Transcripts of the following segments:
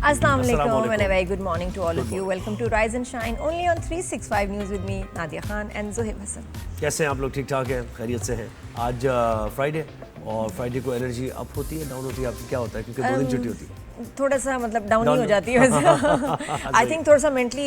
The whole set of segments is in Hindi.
Assalamu alaikum and a very good morning to all of you. Welcome to Rise and Shine only on 365 News with me Nadia Khan and Zohaib Hassan. कैसे हैं आप लोग? ठीक ठाक हैं, खैरियत से हैं? आज फ्राइडे और फ्राइडे को एनर्जी अप होती है, डाउन होती है, आपकी क्या होता है? क्योंकि 2 दिन छुट्टी होती है। थोड़ा सा मतलब डाउन ही हो जाती है वैसे। आई थिंक थोड़ा सा मेंटली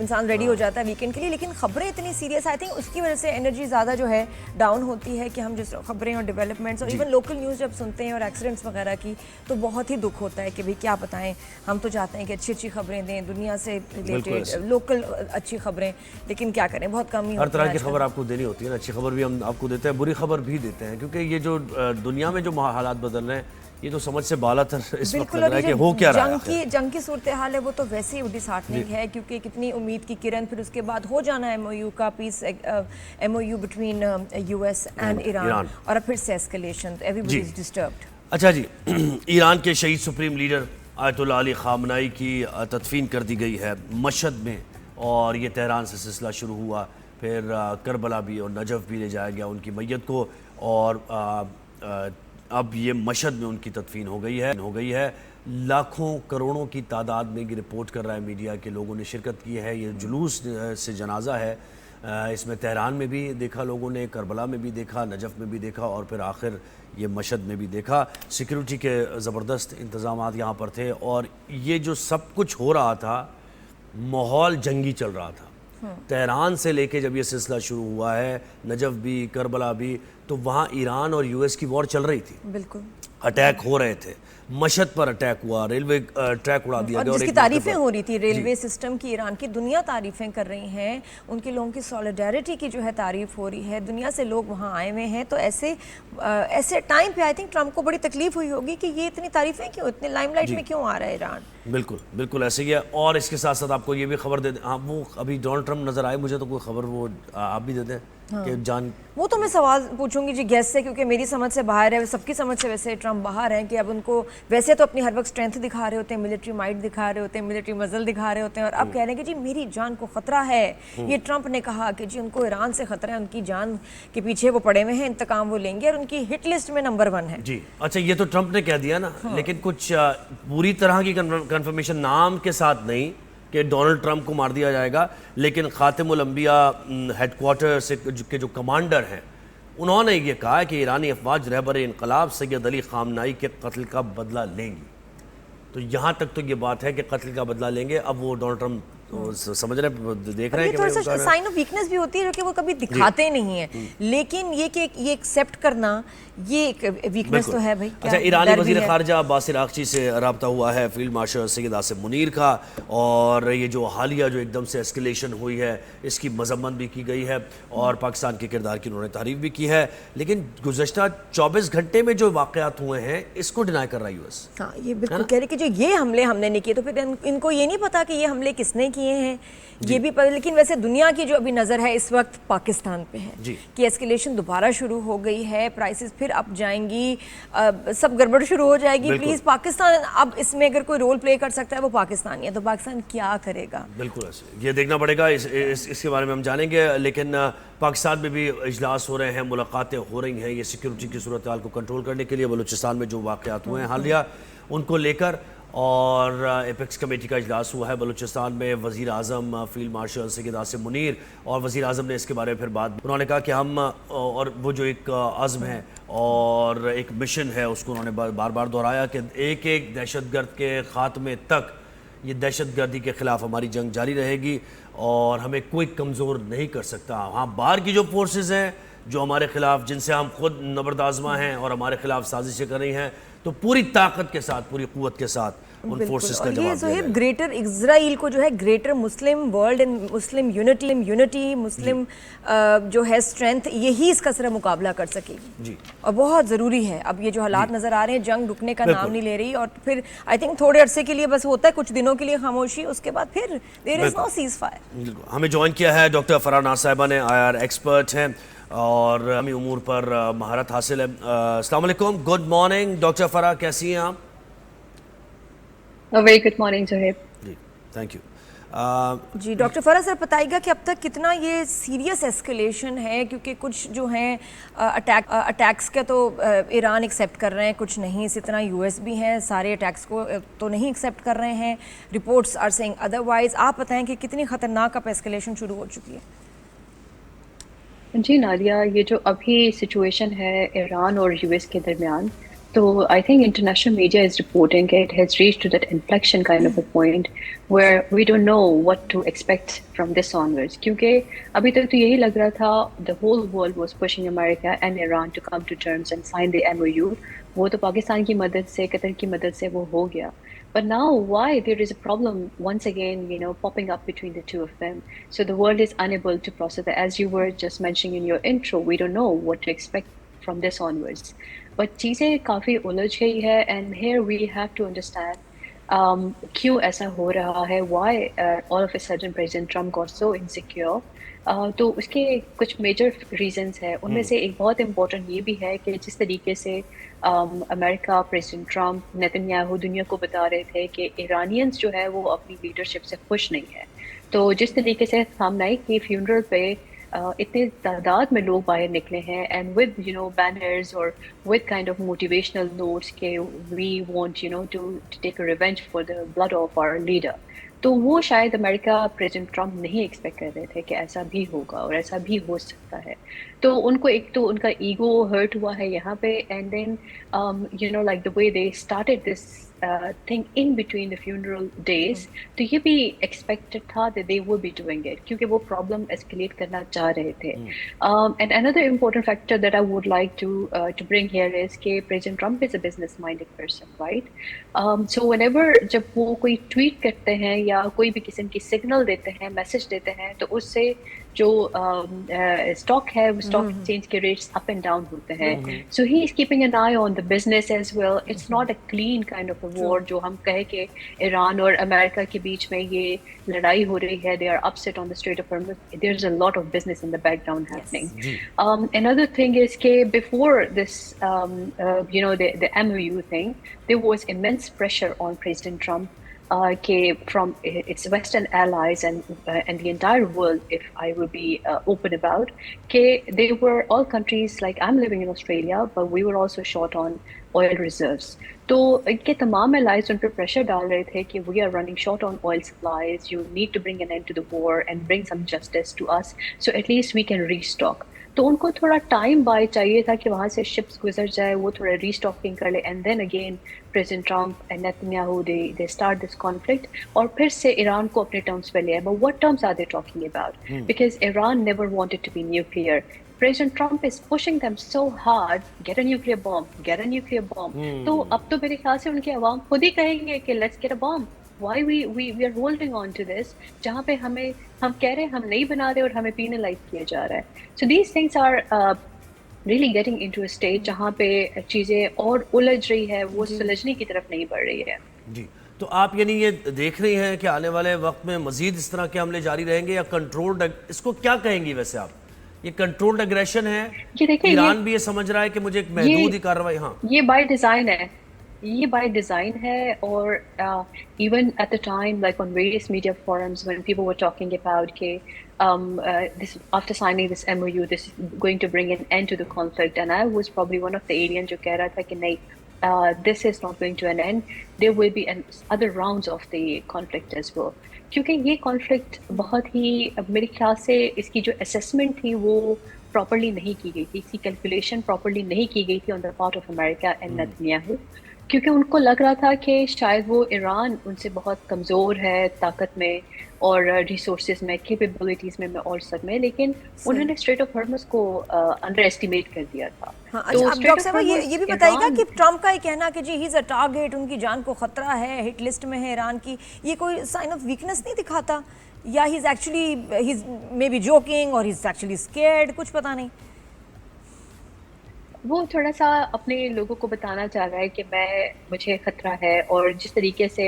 इंसान रेडी हो जाता है वीकेंड के लिए, लेकिन खबरें इतनी सीरियस, आई थिंक उसकी वजह से एनर्जी ज़्यादा जो है डाउन होती है कि हम जिस खबरें और डेवलपमेंट्स और इवन लोकल न्यूज़ जब सुनते हैं और एक्सीडेंट्स वगैरह की, तो बहुत ही दुख होता है कि भाई क्या बताएं। हम तो चाहते हैं कि अच्छी अच्छी खबरें दें, दुनिया से रिलेटेड लोकल अच्छी खबरें, लेकिन क्या करें, बहुत कम ही हर तरह की खबर आपको देनी होती है ना। अच्छी खबर भी हम आपको देते हैं, बुरी खबर भी देते हैं, क्योंकि ये जो दुनिया में जो हालात बदल रहे हैं, ये तो समझ से बालातर इस वक्त लग रहा है कि हो क्या रहा है। जंग की सूरत हाल है, वो तो वैसे ही डिसहार्टनिंग है, क्योंकि कितनी उम्मीद की किरण, फिर उसके बाद हो जाना एमओयू का peace, MOU between US and Iran, और अब फिर से एस्केलेशन, एवरीबॉडी इज डिस्टर्ब्ड। अच्छा जी, ईरान के शहीद सुप्रीम लीडर आयतुल्लाह अली खामनाई की तदफीन कर दी गई है मशहद में, और ये तेहरान से सिलसिला शुरू हुआ, फिर करबला भी और नजफ भी ले जाया गया उनकी मैयत को, और अब ये मशहद में उनकी तदफीन हो गई है। लाखों करोड़ों की तादाद में ये रिपोर्ट कर रहा है मीडिया के लोगों ने शिरकत की है। ये जुलूस से जनाजा है, इसमें तेहरान में भी देखा लोगों ने, करबला में भी देखा, नजफ में भी देखा, और फिर आखिर ये मशहद में भी देखा। सिक्योरिटी के ज़बरदस्त इंतज़ामात यहाँ पर थे, और ये जो सब कुछ हो रहा था, माहौल जंगी चल रहा था। तेहरान से लेके जब ये सिलसिला शुरू हुआ है, नजफ भी, करबला भी, तो वहाँ ईरान और यूएस की वॉर चल रही थी। बिल्कुल, अटैक हो रहे थे, मशहद पर अटैक हुआ, रेलवे ट्रैक उड़ा दिया गया, और जिसकी तारीफें हो रही थी, रेलवे सिस्टम की ईरान की दुनिया तारीफें कर रही हैं, उनके लोगों की सॉलिडारिटी की जो है तारीफ हो रही है, दुनिया से लोग वहाँ आए हुए हैं। तो ऐसे टाइम पे आई थिंक ट्रम्प को बड़ी तकलीफ हुई होगी कि ये इतनी तारीफें क्यों, इतने लाइमलाइट में क्यों आ रहा है ईरान। बिल्कुल बिल्कुल ऐसे ही है। और इसके साथ साथ आपको ये भी खबर दे दें, हाँ, वो अभी डोनाल्ड ट्रम्प नजर आए मुझे, तो कोई खबर वो आप भी दे दें कि जान। वो तो मैं सवाल पूछूंगी जी गेस्ट से, क्योंकि मेरी समझ से बाहर है, सबकी समझ से वैसे ट्रम्प बाहर हैं, कि अब उनको वैसे तो अपनी हर वक्त स्ट्रेंथ दिखा रहे होते हैं, मिलिट्री माइट दिखा रहे होते हैं, मिलिट्री मजल दिखा रहे होते हैं, और अब कह रहे हैं कि जी मेरी जान को खतरा है। ये ट्रम्प ने कहा कि जी उनको ईरान से खतरा है, उनकी जान के पीछे वो पड़े हुए हैं, इंतकाम वो लेंगे, और उनकी हिट लिस्ट में नंबर 1 है जी। अच्छा, ये तो ट्रम्प ने कह दिया ना, लेकिन कुछ पूरी तरह की कंफर्मेशन नाम के साथ नहीं कि डोनाल्ड ट्रम्प को मार दिया जाएगा, लेकिन खातिमुल अंबिया हेडक्वार्टर से के जो कमांडर हैं, उन्होंने ये कहा है कि ईरानी अफवाज रहबर इनकलाब सैयद अली खामनाई के कत्ल का बदला लेंगी। तो यहाँ तक तो ये बात है कि कत्ल का बदला लेंगे। अब वो डोनाल्ड ट्रम्प तो समझ रहे, देख रहे हैं कि थोड़ा सा साइन ऑफ वीकनेस भी होती है, जो कि वो कभी दिखाते नहीं है, लेकिन ये कि ये एक्सेप्ट करना, ये एक वीकनेस तो है भाई। अच्छा, ईरानी वज़ीर ख़ारजा अब्बास इराक़ची से रब्ता हुआ है फील्ड मार्शल सैयद आसिम मुनीर का, और ये जो हालिया जो एकदम से एस्केलेशन हुई है, इसकी मजम्मत भी की गई है, और पाकिस्तान के किरदार की उन्होंने तारीफ भी की है। लेकिन गुज़श्ता 24 घंटे में जो वाक़यात हुए हैं, इसको डिनाई कर रहा है यूएस। हाँ, ये बिल्कुल कह रहे कि जो ये हमले हमने नहीं किए, तो फिर इनको ये नहीं पता कि ये हमले किसने किए हैं, ये भी पता। लेकिन वैसे दुनिया की जो अभी नज़र है इस वक्त पाकिस्तान पे है कि एस्केलेशन दोबारा शुरू हो गई है, प्राइसेस फिर अप जाएंगी, सब गड़बड़ शुरू हो जाएगी। प्लीज़ पाकिस्तान अब इसमें अगर कोई रोल प्ले कर सकता है वो पाकिस्तान ही है, तो पाकिस्तान क्या करेगा? बिल्कुल ऐसे ये देखना पड़ेगा, इसके बारे में हम जानेंगे। लेकिन पाकिस्तान में भी इजलास हो रहे हैं, मुलाकातें हो रही हैं, ये सिक्योरिटी की सूरत हाल को कंट्रोल करने के लिए, बलूचिस्तान में जो वाक़यात हुए हैं हालिया उनको लेकर, और एपेक्स कमेटी का इजलास हुआ है बलूचिस्तान में। वज़ीर आज़म फील्ड मार्शल सैयद आसिम मुनीर और वज़ीर आज़म ने इसके बारे में फिर बात, उन्होंने कहा कि हम, और वो जो एक अज़्म है और एक मिशन है, उसको उन्होंने बार बार दोहराया कि एक एक दहशतगर्द के ख़ात्मे तक ये दहशतगर्दी के ख़िलाफ़ हमारी जंग जारी रहेगी, और हमें कोई कमज़ोर नहीं कर सकता। हाँ, बाहर की जो फोर्सेस हैं जो हमारे ख़िलाफ़, जिनसे हम खुद नबरदाज़मा हैं और हमारे ख़िलाफ़ साजिशें कर रही हैं, तो पूरी ताकत के साथ, पूरी क़ुव्वत के साथ उन फोर्सेस का जवाब दिया है। ग्रेटर इजराइल को जो है, greater Muslim world and Muslim unity Muslim जो है स्ट्रेंथ, यही इसका सिर्फ मुकाबला कर सकेगी जी, और बहुत ज़रूरी है। अब ये जो हालात नज़र आ रहे हैं, जंग रुकने का नाम नहीं ले रही, और फिर आई थिंक थोड़े अरसे के लिए बस होता है, कुछ दिनों के लिए खामोशी, उसके बाद फिर there is no ceasefire. हमें ज्वाइन किया है डॉक्टर फराह नाज साहिबा ने, IR एक्सपर्ट हैं और हमें उमूर पर महारत हासिल है। अस्सलाम वालेकुम, गुड मॉर्निंग डॉक्टर फराह, कैसी हैं आप? A very good morning, Zohaib. जी, थैंक यू। जी डॉक्टर फराज सर बताइएगा कि अब तक कितना ये सीरियस एस्केलेशन है, क्योंकि कुछ जो हैं अटैक्स का तो ईरान एक्सेप्ट कर रहे हैं, कुछ नहीं, इसी तरह यूएस भी हैं, सारे अटैक्स को तो नहीं एक्सेप्ट कर रहे हैं, रिपोर्ट्स आर सेइंग अदरवाइज। आप बताएं कि कितनी ख़तरनाक अब एस्केलेशन शुरू हो चुकी है। जी नादिया, ये जो अभी सिचुएशन है ईरान और यूएस के दरमियान, तो I think international media is reporting it has reached to that inflection kind of a point where we don't know what to expect from this onwards, क्योंकि अभी तक तो यही लग रहा था the whole world was pushing America and Iran to come to terms and sign the MOU. वो तो पाकिस्तान की मदद से, कतर की मदद से वो हो गया। But now, why there is a problem once again, popping up between the two of them? So the world is unable to process that. As you were just mentioning in your intro, we don't know what to expect from this onwards. But चीज़ें काफ़ी उलझ गई है, and here we have to understand क्यों ऐसा हो रहा है? Why all of a sudden President Trump got so insecure? तो उसके कुछ मेजर रीजंस है। उनमें से एक बहुत इम्पोर्टेंट ये भी है कि जिस तरीके से अमेरिका, प्रेसिडेंट ट्रम्प, नेतन्याहू दुनिया को बता रहे थे कि ईरानियंस जो है वो अपनी लीडरशिप से खुश नहीं है। तो जिस तरीके से खामनाई की फ्यूनरल पे इतने तादाद में लोग बाहर निकले हैं एंड विद बैनर्स और with kind of motivational notes के we want to take a revenge for the blood of our leader, तो वो शायद अमेरिका प्रेसिडेंट ट्रम्प नहीं एक्सपेक्ट कर रहे थे कि ऐसा भी होगा और ऐसा भी हो सकता है। तो उनको एक तो उनका ईगो हर्ट हुआ है यहाँ पे, and then like the way they started this thing in between the funeral days, तो ये भी एक्सपेक्टेड था that they would be doing it, क्योंकि वो प्रॉब्लम एस्केलेट करना चाह रहे थे। And another important factor that I would like to bring here is कि president Trump is a business minded person, right? So whenever जब वो कोई ट्वीट करते हैं या कोई भी किस्म की सिग्नल देते हैं, मैसेज देते हैं, तो उससे जो स्टॉक है, स्टॉक एक्सचेंज के रेट्स अप एंड डाउन होते हैं। So he is keeping an eye on the business as well. It's not a clean kind of a war जो हम कहे कि ईरान और अमेरिका के बीच में ये लड़ाई हो रही है, they are upset on the strait of Hormuz, there is a lot of business in the background happening. Another thing is that before this the MOU thing, there was immense pressure on President Trump from its Western allies and the entire world, if I will be open about, they were all countries, like I'm living in Australia, but we were also short on oil reserves. तो इनके तमाम allies उन पर pressure डाल रहे थे कि we are running short on oil supplies, you need to bring an end to the war and bring some justice to us, so at least we can restock. तो उनको थोड़ा टाइम बाय चाहिए था कि वहाँ से शिप्स गुजर जाए, वो थोड़ा रीस्टॉकिंग कर ले, and then again president Trump and Netanyahu they start this conflict और फिर से ईरान को अपने टर्म्स पे ले आए। But what terms are they talking about? Because Iran never wanted to be nuclear. President Trump is pushing them so hard, get a nuclear bomb, get a nuclear bomb. तो अब तो मेरे ख्याल से उनके अवाम खुद ही कहेंगे कि let's get a bomb. Why we are holding on to this? जहाँ पे हम कह रहे हैं हम नहीं बना रहे और हमें penalize किया जा रहा है। So these things are really getting into a stage जहाँ पे चीजें और उलझ रही है, वो सुलझने की तरफ नहीं बढ़ रही है। जी, तो आप यानी ये देख रही हैं कि आने वाले वक्त में मजीद इस तरह के हमले जारी रहेंगे या कंट्रोल्ड, इसको क्या कहेंगी वैसे आप? ये कंट्रोल्ड एग्रेशन है? ईरान भी ये समझ रहा है कि मुझे एक महदूद ही कार्रवाई, हाँ ये बाय डिजाइन है, ये बाय डिजाइन है। और even at the time like on various media forums when people were talking about के this after signing this MOU, this is going to bring an end to the conflict, and I was probably one of the aliens जो कह रहा था कि नहीं, this is not going to an end, there will be other rounds of the conflict as well, क्योंकि ये कॉन्फ्लिक्ट बहुत ही मेरे ख्याल से इसकी जो असेसमेंट थी वो प्रॉपर्ली नहीं की गई थी, इसकी कैलकुलेशन प्रॉपर्ली नहीं की गई थी on the part of America and Netanyahu, क्योंकि उनको लग रहा था कि शायद वो ईरान उनसे बहुत कमज़ोर है ताकत में और रिसोर्सेज में, कैपेबिलिटीज में और सब में, लेकिन उन्होंने स्ट्रेट ऑफ हॉर्मुज़ को अंडर एस्टिमेट कर दिया था। हाँ, तो अच्छा, डॉक्टर साहब ये भी बताइएगा कि ट्रम्प का ये कहना कि जी ही इज अ टारगेट, उनकी जान को खतरा है, हिट लिस्ट में है ईरान की, ये कोई साइन ऑफ वीकनेस नहीं दिखाता, या he is actually may be joking और ही इज एक्चुअली स्केयर्ड, कुछ पता नहीं? वो थोड़ा सा अपने लोगों को बताना चाह रहा है कि मुझे खतरा है, और जिस तरीके से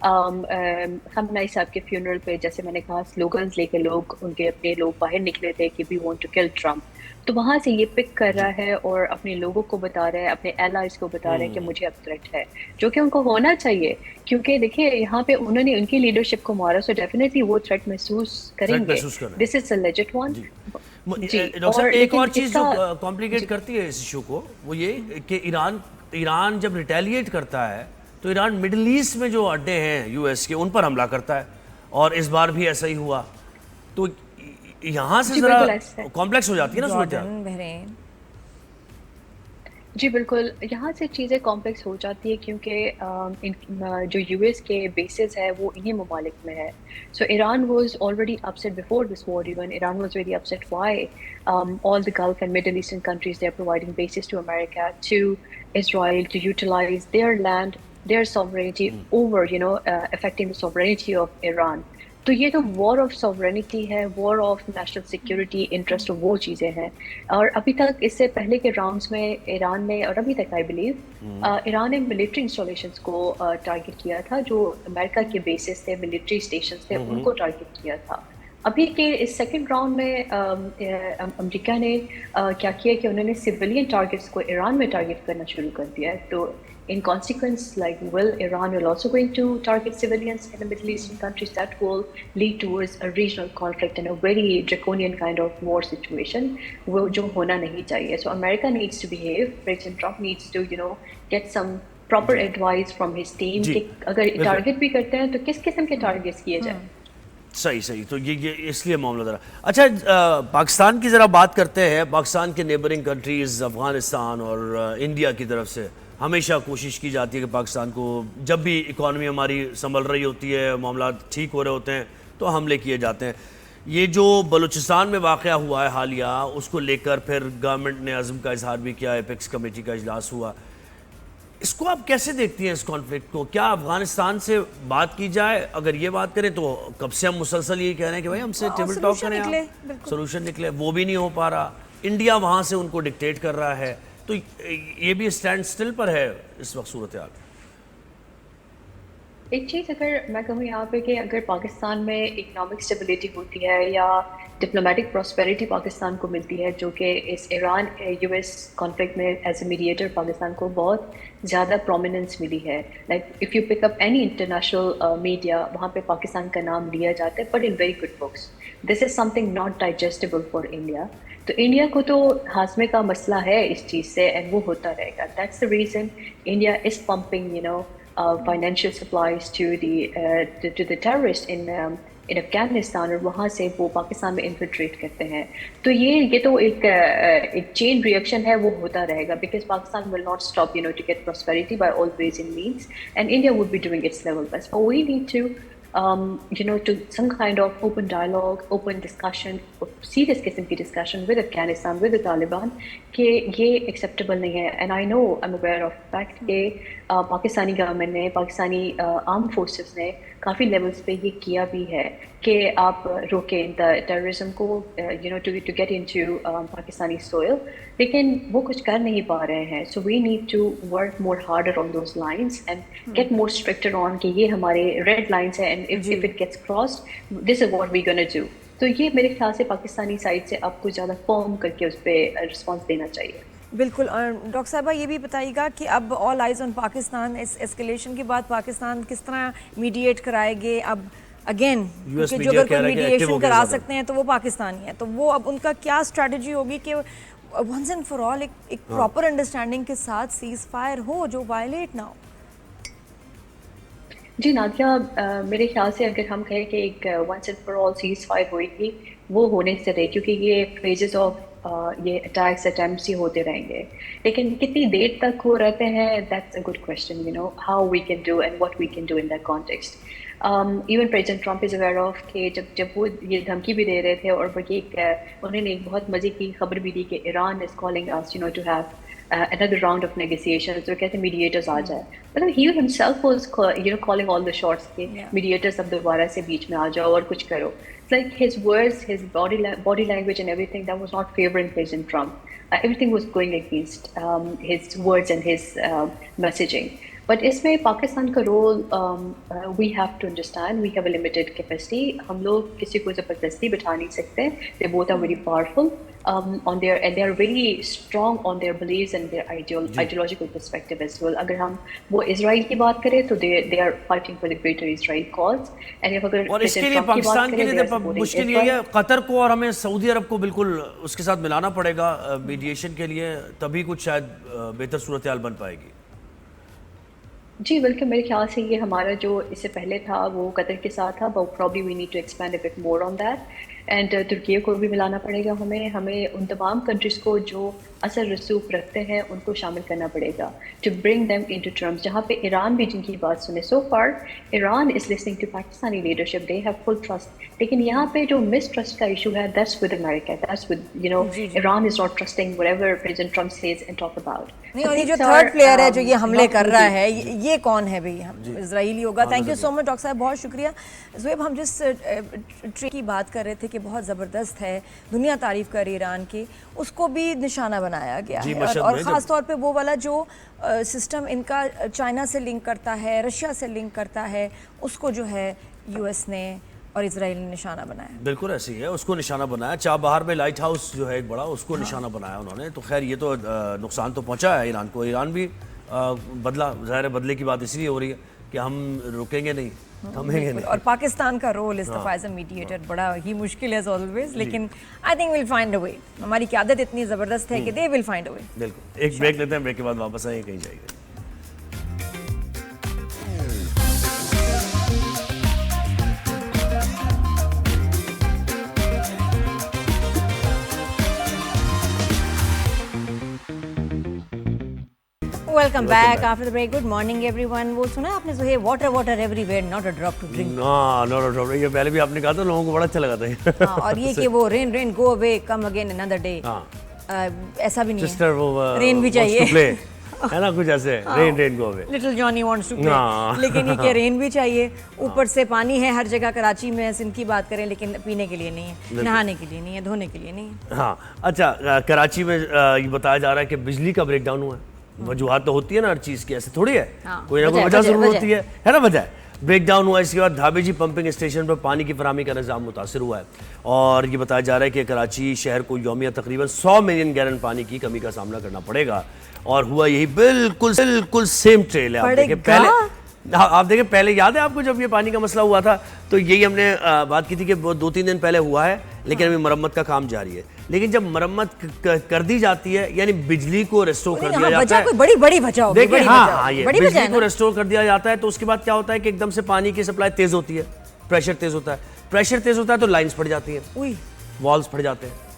खamenei साहब के फ्यूनरल पे जैसे मैंने कहा स्लोगन्स लेके लोग उनके अपने लोग बाहर निकले थे कि we want to kill Trump, तो वहां से ये पिक कर रहा है और अपने लोगों को बता रहा है, अपने एलाइज को बता रहा है कि मुझे अब थ्रेट है, जो कि उनको होना चाहिए क्योंकि देखिए यहाँ पे उन्होंने उनकी लीडरशिप को मारा, सो डेफिनेटली वो थ्रेट महसूस करेंगे। This is a legit one. Doctor साहब एक और चीज जो कॉम्प्लिकेट करती है इस इशू को वो ये कि ईरान जब रिटेलिएट करता है तो ईरान मिडिल ईस्ट में जो अड्डे हैं यूएस के उन पर हमला करता है, और इस बार भी ऐसा ही हुआ। तो यहाँ से जरा कॉम्प्लेक्स हो जाती है ना सूरत। जी बिल्कुल, यहाँ से चीज़ें कॉम्प्लेक्स हो जाती है क्योंकि जो यूएस के बेसिस है वो इन्हीं ममालिक में है। So Iran was already upset before this war, even Iran was very upset why all the Gulf and Middle Eastern countries they are providing bases to America, to Israel to utilize their land, their sovereignty over, affecting the sovereignty of Iran. तो ये तो वॉर ऑफ सॉवरेनिटी है, war of national security interest, वो चीज़ें हैं। और अभी तक इससे पहले के राउंड्स में ईरान ने, और अभी तक आई बिलीव ईरान ने मिलिट्री इंस्टॉलेशंस को टारगेट किया था, जो अमेरिका के बेसिस थे, मिलिट्री स्टेशंस थे, उनको टारगेट किया था। अभी के इस सेकंड राउंड में अमेरिका ने क्या किया कि उन्होंने सिविलियन टारगेट्स को ईरान में टारगेट करना शुरू कर दिया है। तो in consequence, like, will Iran will also going to target civilians in the Middle Eastern countries? That will lead towards a regional conflict and a very draconian kind of war situation, वो जो होना नहीं चाहिए। So America needs to behave. President Trump needs to, get some proper advice from his team कि अगर टारगेट भी करते हैं तो किस किस्म के टारगेट्स किए जाए। सही तो ये इसलिए मामला ज़रा अच्छा। पाकिस्तान की ज़रा बात करते हैं। पाकिस्तान के नेबरिंग कंट्रीज़ अफ़गानिस्तान और इंडिया की तरफ से हमेशा कोशिश की जाती है कि पाकिस्तान को, जब भी इकॉनमी हमारी संभल रही होती है, मामला ठीक हो रहे होते हैं, तो हमले किए जाते हैं। ये जो बलूचिस्तान में वाक़या हुआ है हालिया, उसको लेकर फिर गवर्नमेंट ने अज़्म का इजहार भी किया, एपेक्स कमेटी का इजलास हुआ। इसको आप कैसे देखती हैं इस कॉन्फ्लिक्ट को? क्या अफगानिस्तान से बात की जाए? अगर ये बात करें तो कब से हम मुसलसल यही कह रहे हैं कि भाई हमसे टेबल टॉक करें, सोल्यूशन निकले, वो भी नहीं हो पा रहा। इंडिया वहाँ से उनको डिक्टेट कर रहा है, तो ये भी स्टैंड स्टिल पर है इस वक्त सूरत हाल। एक चीज़ अगर मैं कहूँ यहाँ पे कि अगर पाकिस्तान में इकोनॉमिक स्टेबिलिटी होती है या डिप्लोमेटिक प्रॉस्पेरिटी पाकिस्तान को मिलती है, जो कि इस ईरान यूएस कॉन्फ्लिक्ट में एज ए मीडिएटर पाकिस्तान को बहुत ज़्यादा प्रोमिनेंस मिली है। Like if you pick up any international media, वहाँ पे पाकिस्तान का नाम लिया जाता है, but in very good books. This is something not digestible for India. तो इंडिया को तो हाजमे का मसला है इस चीज़ से, एंड वो होता रहेगा। That's the reason India is pumping financial supplies to the terrorists in Afghanistan, और वहाँ से वो पाकिस्तान में इन्फिल्ट्रेट करते हैं। तो ये तो एक चेन रिएक्शन है, वो होता रहेगा, because Pakistan will not stop to get prosperity by all ways in means, and India would be doing its level best, but we need to to some kind of open dialogue, open discussion, serious किस्म की discussion with Afghanistan, with the Taliban, कि ये acceptable नहीं है। And I know, I'm aware of fact कि पाकिस्तानी गवर्नमेंट ने, पाकिस्तानी आर्म फोर्सेस ने काफ़ी लेवल्स पे ये किया भी है कि आप रोकें टेररिज्म को, to get into Pakistani soil, लेकिन वो कुछ कर नहीं पा रहे हैं। So we need to work more harder on those lines and get more stricter on कि ये हमारे red lines है, and if it gets crossed, this is what we're gonna do. तो ये मेरे ख्याल से पाकिस्तानी साइड से आपको ज़्यादा फर्म करके उस पर रिस्पॉन्स देना चाहिए। बिल्कुल। डॉक्टर साहबा ये भी बताइएगा कि अब ऑल आइज ऑन पाकिस्तान, इस एस्केलेशन के बाद पाकिस्तान किस तरह मीडिएट कराएंगे? अब अगेन क्योंकि जो अगर कोई मीडिएशन करा सकते हैं तो वो पाकिस्तानी है, तो वो अब उनका क्या स्ट्रेटजी होगी कि वंस एंड फॉर ऑल एक प्रॉपर अंडरस्टैंडिंग के साथ सीज फायर हो जो वायलेट ना हो? जी नादिया, मेरे ख्याल से अगर हम कहें कि एक once and for all ceasefire हुई, वो होने से रहे, क्योंकि ये फेजेस ऑफ ये अटैक्स अटैम्प्ट्स ही होते रहेंगे, लेकिन कितनी देर तक हो रहते हैं, that's a good question, how we can do and what we can do in that context. Even president Trump is aware of कि जब वो ये धमकी भी दे रहे थे, और वो उन्होंने एक बहुत मज़े की खबर भी दी कि Iran is calling us to have another round of negotiations, तो कहते mediators आ जाए, मतलब he himself was calling all the shots के mediators अब दोबारा से बीच में आ जाओ और कुछ करो। It's like his words, his body language and everything that was not favoring President Trump. Everything was going against his words and his messaging. But इसमें पाकिस्तान का role we have to understand we have a limited capacity. हम लोग किसी को ज़बरदस्ती बिठा नहीं सकते. They both are very powerful on their and they are very strong on their beliefs and their ideological perspective as well. अगर हम वो इजराइल की बात करें तो they are fighting for the greater Israel cause. And if अगर और इसके लिए पाकिस्तान के लिए मुश्किल ये है, कतर को और हमें सऊदी अरब को बिल्कुल उसके साथ मिलाना पड़ेगा मीडिएशन के लिए, तभी कुछ शायद बेहतर सूरत हाल बन पाएगी. जी बल्कि मेरे ख्याल से ये हमारा जो इससे पहले था वो कतर के साथ था, but probably we need to expand a bit more on that. And तुर्की को भी मिलाना पड़ेगा हमें उन तमाम कंट्रीज़ को जो असर रसूख रखते हैं उनको शामिल करना पड़ेगा to bring them into terms. जहाँ पे ईरान भी जिनकी बात सुने, so far Iran is listening to Pakistani leadership, they have full trust. लेकिन यहाँ पे जो मिसट्रस्ट का इशू है that's with America, that's with you know Iran is not trusting whatever president Trump says and talk about. नहीं, और ये जो थर्ड प्लेयर है जो ये हमले कर रहा है ये कौन है भाई? इजराइली होगा. Thank you so much doctor साहब, बहुत शुक्रिया. ज़ुएब, हम जिस ट्रेन की बात कर रहे थे कि बहुत ज़बरदस्त है, दुनिया तारीफ कर ईरान की, उसको भी निशाना बनाया गया है. और ख़ास तौर पे वो वाला जो सिस्टम इनका चाइना से लिंक करता है, रशिया से लिंक करता है, उसको जो है यूएस ने और इजराइल ने निशाना बनाया. बिल्कुल ऐसी है, उसको निशाना बनाया. चाबहार में लाइट हाउस जो है एक बड़ा, उसको निशाना बनाया उन्होंने. तो खैर ये तो नुकसान तो पहुंचा है ईरान को. ईरान भी बदला, ज़ाहिर है बदले की बात इसलिए हो रही है कि हम रुकेंगे नहीं, थमेंगे नहीं. और पाकिस्तान का रोल इस दफ़ा एज अ मीडिएटर बड़ा ही मुश्किल है ऑलवेज, लेकिन I think will find a way. हमारी क़यादत इतनी ज़बरदस्त है कि दे विल फाइंड अ वे. बिल्कुल. एक ब्रेक लेते हैं, ब्रेक के बाद वापस आएंगे, कहीं जाएंगे. Welcome back after the break. Good morning everyone. वो सुना आपने जो है water everywhere, not a drop to drink. not a drop. ये पहले भी आपने कहा था, लोगों को बड़ा अच्छा लगा था. हाँ, और ये कि वो rain go away, come again another day. ऐसा भी नहीं है. Sister वो rain भी चाहिए. है ना, कुछ ऐसे rain go away. Little Johnny wants to play. लेकिन ये कि rain भी चाहिए, ऊपर से पानी है हर जगह. कराची में इनकी बात करें, लेकिन पीने के लिए नहीं है, नहाने के लिए नहीं है, धोने के लिए नहीं है. हाँ, अच्छा, कराची में ये बताया जा रहा है कि बिजली का ब्रेकडाउन हुआ है. वजूहात तो होती है ना हर चीज़ की, ऐसे थोड़ी है. कोई ना कोई वजह जरूर होती है ना. वजह ब्रेकडाउन हुआ. इसके बाद धाबेजी पंपिंग स्टेशन पर पानी की फराहमी का निज़ाम मुतासर हुआ है. और ये बताया जा रहा है कि कराची शहर को यौमिया तकरीबन 100 मिलियन गैलन पानी की कमी का सामना करना पड़ेगा. और हुआ यही बिल्कुल सेम ट्रेल है. आप देखें पहले याद है आपको जब ये पानी का मसला हुआ था, तो यही हमने बात की थी कि 2-3 दिन पहले हुआ है, लेकिन अभी मरम्मत का काम जारी है. लेकिन जब मरम्मत कर दी जाती है, यानी बिजली को रेस्टोर कर दिया जाता है, कोई बड़ी वजह होगी. देखिए हाँ, ये बिजली को रेस्टोर कर दिया जाता है, तो उसके बाद क्या होता है कि एकदम से पानी की सप्लाई तेज होती है, प्रेशर तेज होता है, तो लाइन्स फट जाती हैं, वॉल्स फट जाते हैं.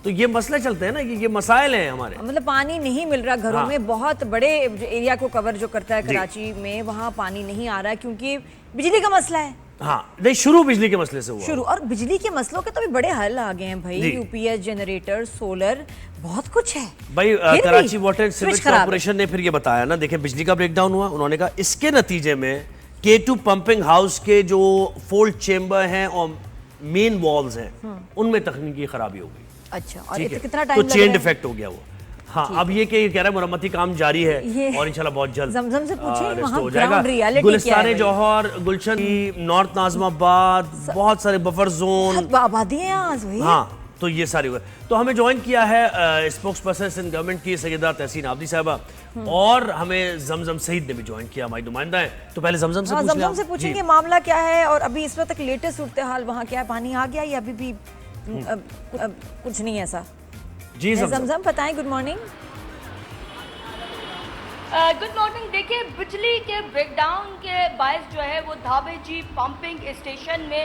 तो ये मसले चलते हैं ना, ये मसाइल हैं हमारे. मतलब पानी नहीं मिल रहा घरों में. बहुत बड़े एरिया को कवर जो करता है कराची में, वहाँ पानी नहीं आ रहा है क्योंकि बिजली का मसला है. हाँ, नहीं, शुरू बिजली के मसले से हुआ. और बिजली के मसलों के तो भी बड़े हल आ गए हैं भाई. यूपीएस, जनरेटर, सोलर, बहुत कुछ है भाई. Karachi water and sewage corporation ने फिर ये बताया ना, देखिए बिजली का ब्रेकडाउन हुआ. उन्होंने कहा इसके नतीजे में K2 पंपिंग हाउस के जो फोल्ड चेंबर हैं और मेन वॉल्स हैं, उनमें तकनीकी खराबी हो गई. अच्छा, और कितना टाइम तो चेन डिफेक्ट हो गया वो. हाँ, अब ये कह रहा है मरम्मती काम जारी है और इंशाल्लाह बहुत जल्द ज़मज़म से पूछिए वहाँ ग्राउंड रियलिटी गुलिस्तान जौहर, गुलशन, नॉर्थ नाज़िमाबाद, बहुत सारे बफर जोन, आबादी है यहाँ. हाँ, तो ये सारे हुए. तो हमें ज्वाइन किया है स्पोक्स पर्सन गवर्नमेंट की सैयदा तहसीन आबदी साहबा, और हमें जमजम सईद ने भी ज्वाइन किया, हमारी नुमाइंदा है. तो पहले जमजम से पूछेंगे मामला क्या है और अभी इस वक्त लेटेस्ट सूरत हाल वहाँ क्या है. पानी आ गया या अभी भी कुछ नहीं ऐसा? जी जमजम बताएं. Good morning. Good morning. देखिए, बिजली के ब्रेकडाउन के बायस जो है वो धाबेजी पंपिंग स्टेशन में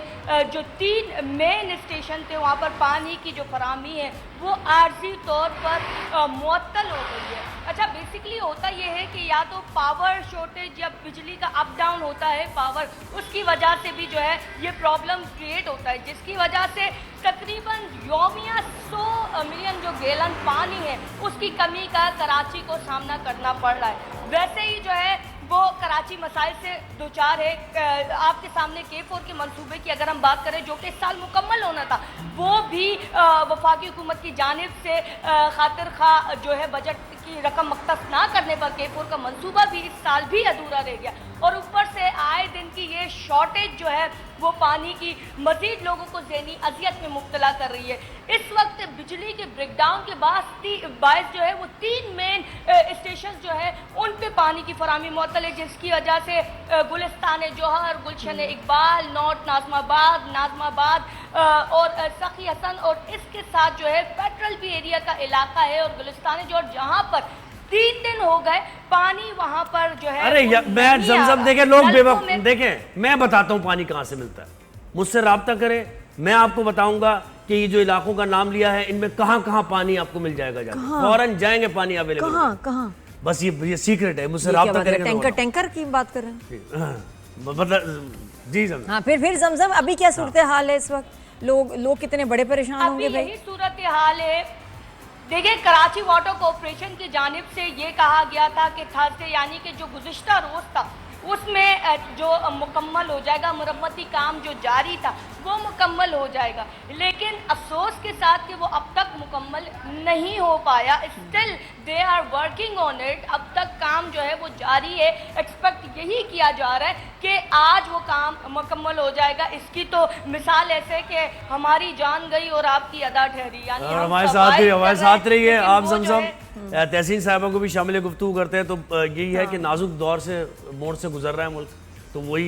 जो 3 मेन स्टेशन थे, वहाँ पर पानी की जो फराहमी है वो आर्जी तौर पर मुअत्तल हो गई है. अच्छा, बेसिकली होता ये है कि या तो पावर शॉर्टेज या बिजली का अप डाउन होता है पावर, उसकी वजह से भी जो है ये प्रॉब्लम क्रिएट होता है, जिसकी वजह से तकरीबन यौमिया 100 मिलियन जो गैलन पानी है उसकी कमी का कराची को सामना करना पड़ रहा है. वैसे ही जो है वो कराची मसाइल से दो चार है. आपके सामने K4 के मंसूबे की अगर हम बात करें जो कि इस साल मुकम्मल होना था, वो भी वफाकी हुकूमत की जानिब से खातिर खा जो है बजट उसकी रकम मख्तस ना करने पर K4 का मंसूबा भी इस साल भी अधूरा रह गया। और ऊपर से आए दिन की ये शॉर्टेज जो है वो पानी की मजीद लोगों को ज़हनी अजियत में मुब्तला कर रही है। इस वक्त बिजली के ब्रेकडाउन के बायस जो है वो 3 मेन स्टेशन जो है उन पे पानी की फराहमी मुअत्तल है, जिसकी वजह से गुलिस्तान जौहर, गुलशन इकबाल, नॉर्थ नाज़माबाद और सखी हसन और इसके साथ जो है फेडरल भी एरिया का इलाका है और गुलिस्तान जौहर, जहाँ पर 3 दिन हो गए पानी वहां पर जो है। अरे मैं जमजम देखे लोग बेवकूफ देखें, मैं बताता हूँ पानी कहाँ से मिलता है, मुझसे राब्ता करें, मैं आपको बताऊंगा कि ये जो इलाकों का नाम लिया है इनमें कहाँ कहाँ पानी आपको मिल जाएगा, फौरन जाएंगे पानी अवेलेबल कहाँ बस ये सीक्रेट है, मुझसे राब्ता करें। टैंकर की बात कर रहे हैं जी जमजम। हाँ फिर जमजम अभी क्या सूरत हाल है इस वक्त, लोग कितने बड़े परेशान होंगे भाई? यही सूरत हाल है। देखिए, कराची वाटर कॉरपोरेशन की जानिब से ये कहा गया था कि थर्सडे यानी कि जो गुज़िश्ता रोज़ था उसमें जो मुकम्मल हो जाएगा, मरम्मती काम जो जारी था वो मुकम्मल हो जाएगा, लेकिन अफसोस के साथ कि वो अब तक मुकम्मल नहीं हो पाया। Still they are working on it, अब तक काम जो है वो जारी है। एक्सपेक्ट यही किया जा रहा है कि आज वो काम मुकम्मल हो जाएगा। इसकी तो मिसाल ऐसे कि हमारी जान गई और आपकी अदा ठहरी, यानी हमारे साथ रही है आप जमजम। तहसीन साहिबा को भी शामिल गुफ्तगू करते हैं, तो यही है कि नाजुक दौर से मोड़ से गुजर रहा है मुल्क, तो वही